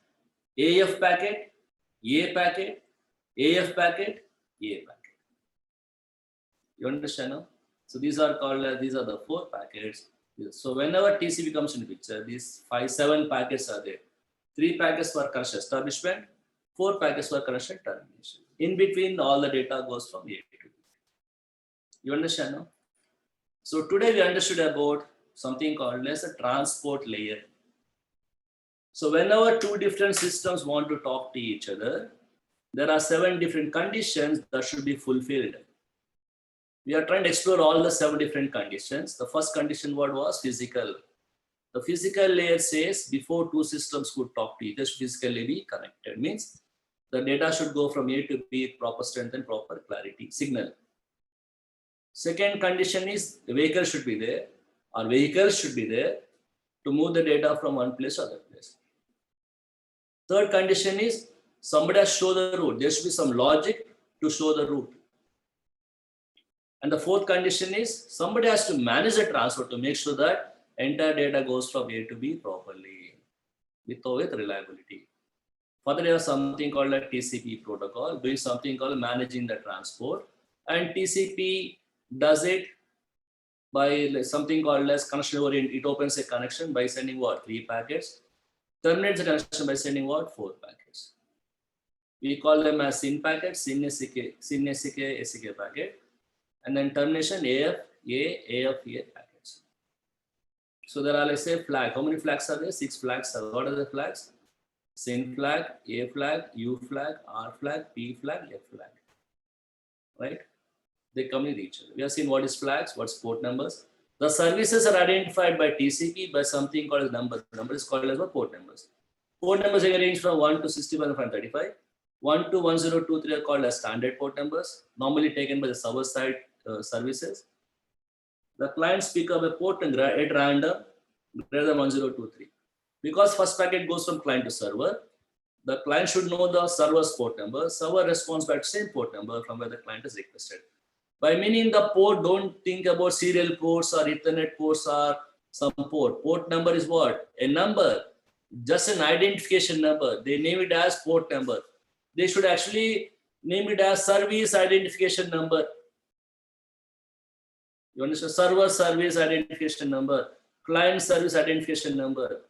AF packet, A packet, AF packet, A packet. You understand now? So these are called as, these are the 4 packets. So whenever TCP comes in the picture, these 7 packets are there. 3 packets for connection establishment, 4 packets for connection termination. In between, all the data goes from A to B. You understand now? So today we understood about something called as a transport layer. So whenever 2 different systems want to talk to each other, there are 7 different conditions that should be fulfilled. We are trying to explore all the 7 different conditions. The first condition word was physical. The physical layer says before 2 systems could talk to each other, physically be connected. Means the data should go from A to B, proper strength and proper clarity, signal. Second condition is the vehicle should be there, or vehicles should be there to move the data from one place to other place. Third condition is somebody has to show the route. There should be some logic to show the route. And the fourth condition is somebody has to manage the transport to make sure that entire data goes from A to B properly with reliability. Further, there is something called a TCP protocol, doing something called managing the transport. And TCP does it by something called as connection over. It opens a connection by sending what? 3 packets. Terminates the connection by sending what? 4 packets. We call them as SYN packets, SYN ACK packet. And then termination AF, A packets. So there are, let's say, flag. How many flags are there? 6 flags. What are the flags? SYN flag, A flag, U flag, R flag, P flag, F flag. Right? They come with each other. We have seen what is flags, what's port numbers. The services are identified by TCP by something called as numbers. Number is called as port numbers. Port numbers are ranged from 1 to 61 and 535. 1 to 1023 are called as standard port numbers, normally taken by the server side services. The clients pick up a port and at random greater than 1023. Because first packet goes from client to server, the client should know the server's port number. Server responds back to same port number from where the client is requested. By meaning the port, don't think about serial ports or Ethernet ports or some port. Port number is what? A number, just an identification number. They name it as port number. They should actually name it as service identification number. You understand? Server service identification number, client service identification number.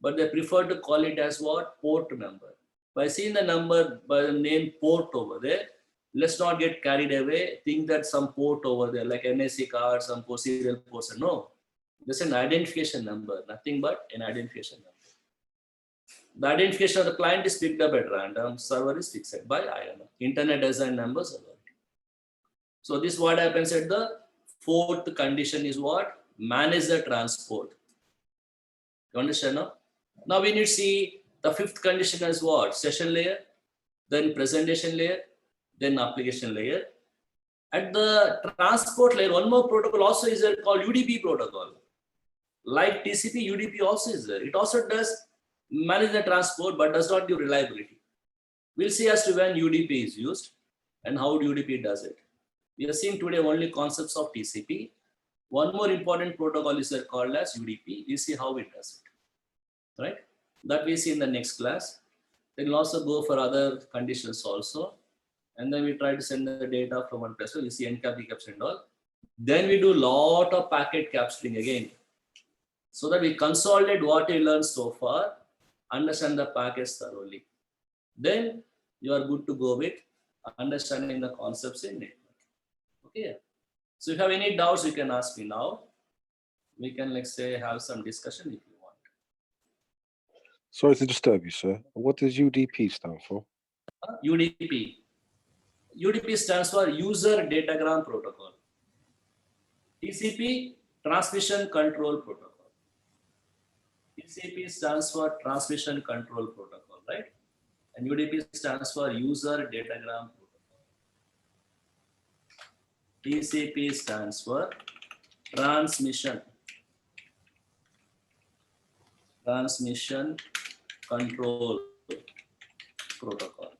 But they prefer to call it as what? Port number. By seeing the number by the name port over there, let's not get carried away, think that some port over there, like NIC card, some serial ports. No, this is an identification number, nothing but an identification number. The identification of the client is picked up at random, server is fixed by INO, Internet Design Numbers Authority. So this what happens at the 4th condition is what? Manage the transport. You understand now? Now we need to see the 5th condition is what? Session layer, then presentation layer, then application layer. At the transport layer, one more protocol also is there called UDP protocol. Like TCP, UDP also is there. It also does manage the transport but does not give reliability. We'll see as to when UDP is used and how UDP does it. We are seeing today only concepts of TCP. One more important protocol is called as UDP. We see how it does it. Right? That we see in the next class. Then we'll also go for other conditions also. And then we try to send the data from one place. So we see encap, recaps and all. Then we do lot of packet capturing again. So that we consolidate what we learned so far, understand the packets thoroughly. Then you are good to go with understanding the concepts in network. Okay. So if you have any doubts, you can ask me now. We can, let's say, have some discussion if you want. Sorry to disturb you, sir. What does UDP stand for? UDP. UDP stands for User Datagram Protocol. TCP, Transmission Control Protocol. TCP stands for Transmission Control Protocol, right? And UDP stands for User Datagram Protocol. TCP stands for Transmission transmission control protocol.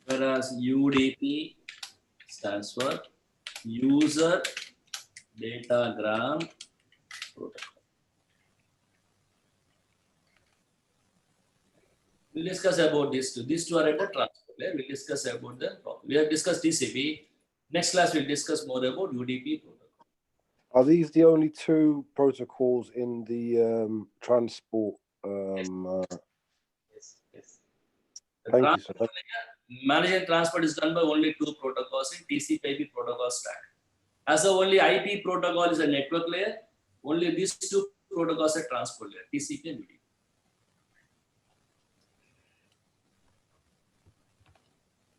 Whereas UDP stands for user datagram protocol. We'll discuss about these two. These two are about transport layer. We'll discuss about them. We have discussed TCP. Next class, we'll discuss more about UDP protocol. Are these the only two protocols in the transport? Yes. The Thank you, sir. transport layer, managing transport is done by only two protocols in TCP/IP protocol stack. As the only IP protocol is a network layer, only these two protocols are transport layer, TCP and UDP.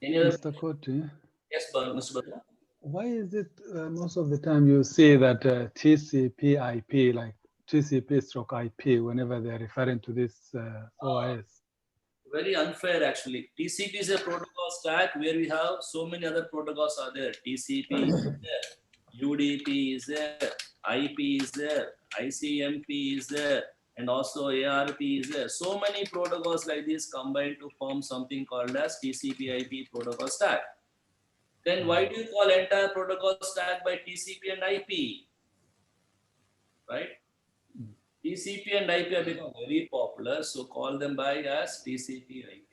Any other? Mr. Koti, Yes, Mr. Batra? why is it most of the time you say that TCP/IP, like TCP/IP, whenever they're referring to this OIS? Very unfair actually. TCP is a protocol stack where we have so many other protocols are there. TCP is there, UDP is there, IP is there, ICMP is there, and also ARP is there. So many protocols like this combined to form something called as TCP/IP protocol stack. Then why do you call entire protocol stack by TCP and IP? Right? TCP and IP have become very popular, so call them by as TCP/IP.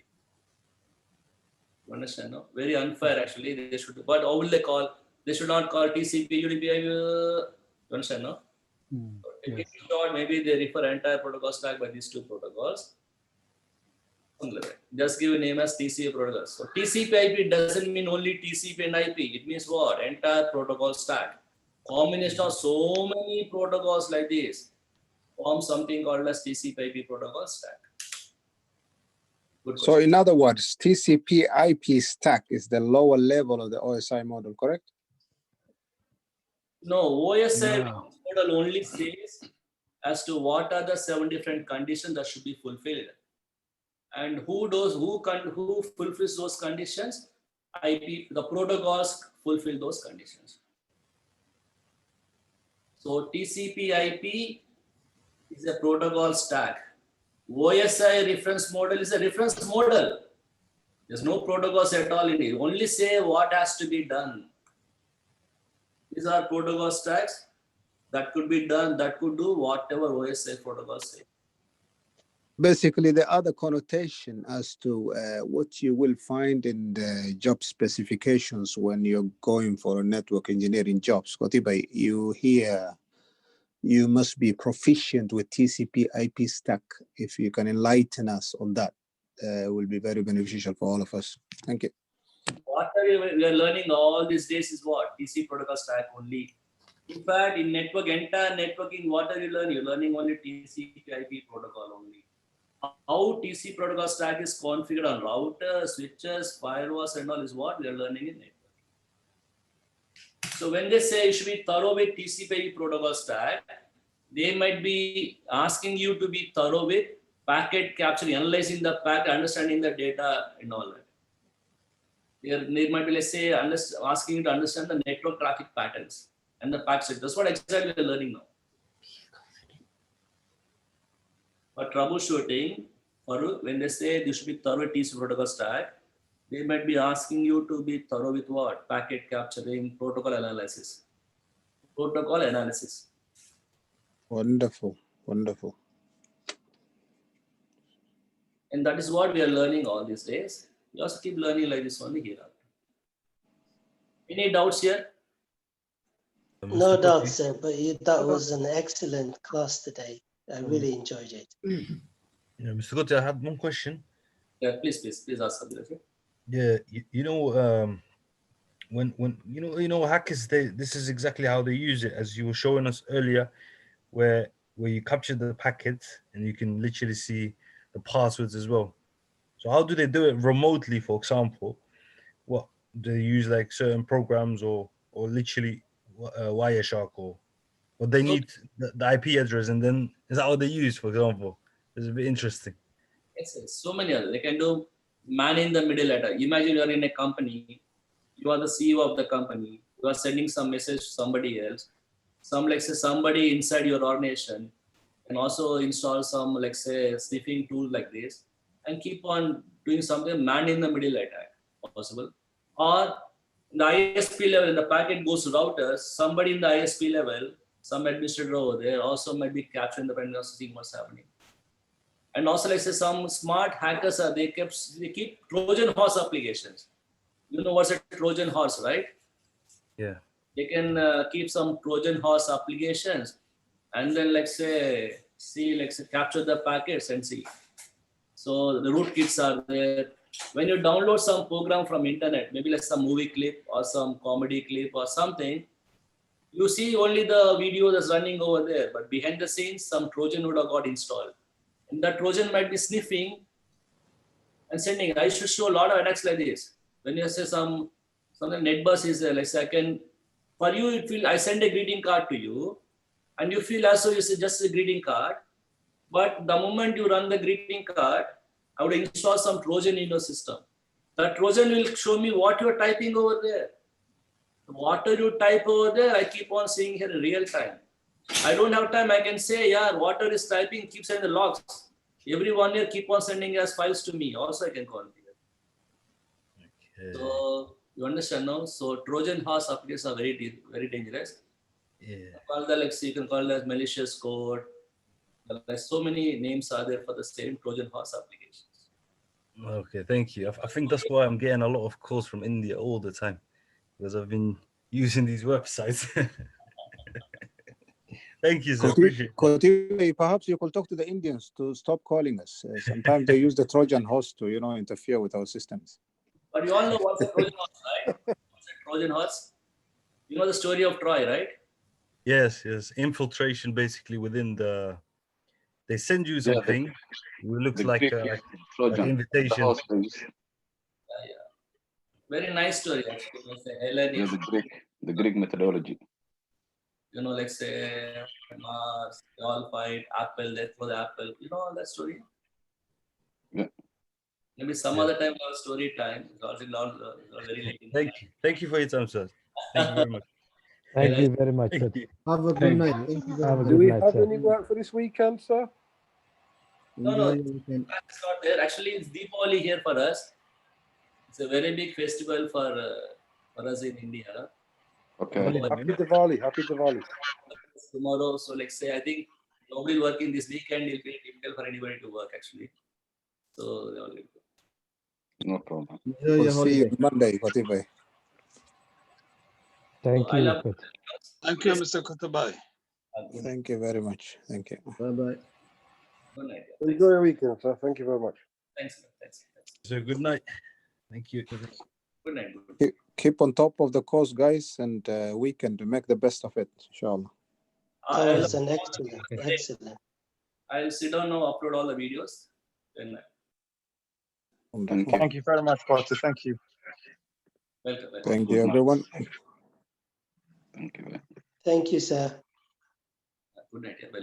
You understand? No? Very unfair actually. They should, but how will they call? They should not call TCP, UDP. You understand? No? Yes. Short, maybe they refer entire protocol stack by these two protocols. Just give a name as TCP protocol. So TCP/IP doesn't mean only TCP and IP. It means what? Entire protocol stack. Combination of so many protocols like this form something called as TCP/IP protocol stack. Good So in other words, TCP/IP stack is the lower level of the OSI model, correct? No, OSI No. model only says as to what are the 7 different conditions that should be fulfilled. And who fulfills those conditions? IP, the protocols fulfill those conditions. So TCP/IP is a protocol stack. OSI reference model is a reference model. There's no protocols at all in it. Only say what has to be done. These are protocol stacks that could be done, that could do whatever OSI protocols say. Basically, the other connotation as to what you will find in the job specifications when you're going for a network engineering jobs. Kotiba, you hear you must be proficient with TCP/IP stack. If you can enlighten us on that, will be very beneficial for all of us. Thank you. What we are learning all these days is what? TCP protocol stack only. In fact, in entire networking, what are you learning? You're learning only TCP/IP protocol only. How TCP protocol stack is configured on routers, switches, firewalls, and all is what we are learning in networking. So when they say you should be thorough with TCP/IP protocol stack, they might be asking you to be thorough with packet capturing, analyzing the packet, understanding the data, and all that. They might be, let's say, asking you to understand the network traffic patterns and the packet. That's what exactly we're learning now. But troubleshooting, when they say you should be thorough with TCP protocol stack, they might be asking you to be thorough with what? Packet capturing, protocol analysis. Protocol analysis. Wonderful, wonderful. And that is what we are learning all these days. We also keep learning like this only here. Any doubts here? No doubt, sir, but that was an excellent class today. I really enjoyed it. Yeah, Mr. Gotti, I have one question. Yeah, please ask something. Yeah, you know, when hackers, this is exactly how they use it, as you were showing us earlier, where you capture the packet and you can literally see the passwords as well. So how do they do it remotely? For example, what do they use, like certain programs or literally Wireshark, or they need the IP address, and then is that how they use? For example, it's a bit interesting. Yes, so many others. They can do man in the middle letter. Imagine you are in a company, you are the CEO of the company, you are sending some message to somebody else, somebody inside your organization and also install some, like say, sniffing tool like this, and keep on doing something man in the middle attack possible. Or in the ISP level, the packet goes to routers, somebody in the ISP level, some administrator over there also might be capturing the packet, seeing what's happening. And also, like say, some smart hackers are they keep Trojan horse applications. You know what's a Trojan horse, right? Yeah. They can keep some Trojan horse applications, and then like say capture the packets and see. So the rootkits are there. When you download some program from internet, maybe like some movie clip or some comedy clip or something, you see only the video that's running over there, but behind the scenes, some Trojan would have got installed. And that Trojan might be sniffing and sending. I should show a lot of attacks like this. When you say something NetBus is there, like say for you, it feel I send a greeting card to you, and you feel as though you say just a greeting card. But the moment you run the greeting card, I would install some Trojan in your system. That Trojan will show me what you're typing over there. What you type over there, I keep on seeing here in real time. I don't have time. I can say, yeah, water is typing, keep sending the logs. Every 1 year, keep on sending as files to me. Also, I can configure. Okay. So you understand now? So Trojan horse applications are very dangerous. Yeah. Call that, like, so you can call that malicious code. Like, so many names are there for the same Trojan horse applications. Okay, thank you. I think that's why I'm getting a lot of calls from India all the time, because I've been using these websites. Thank you, sir. Appreciate it. Kotibai, perhaps you could talk to the Indians to stop calling us. Sometimes they use the Trojan horse to, interfere with our systems. But you all know what's a Trojan horse, right? What's a Trojan horse? You know the story of Troy, right? Yes. Infiltration basically within the. They send you something. It looks like an invitation. Very nice story, actually. The Greek methodology. You know, like say Mars, they all fight, Apple, they throw the apple. You know all that story? Yeah. Maybe some other time our story time. It's also not very late. Thank you. Thank you for your time, sir. Thank you very much. Thank you very much, sir. Have a good night. Do we have any work for this weekend, sir? No, it's not there. Actually, it's Deepavali here for us. It's a very big festival for us in India. Okay. Happy Diwali. Happy Diwali. Tomorrow, so like say, I think nobody working this weekend. It'll be difficult for anybody to work actually. So they all will go. No problem. We'll see you Monday, Kotibai. Thank you. Thank you, Mr. Kotibai. Thank you very much. Thank you. Bye-bye. Good night. Enjoy your weekend, sir. Thank you very much. Thanks. So good night. Thank you. Good night. Keep on top of the course, guys, and weekend to make the best of it, inshallah. That was an excellent. I'll sit down now, upload all the videos. Then Thank you very much, Pastor. Thank you. welcome. Thank you, everyone. Thank you. Thank you, sir. Good night. Welcome.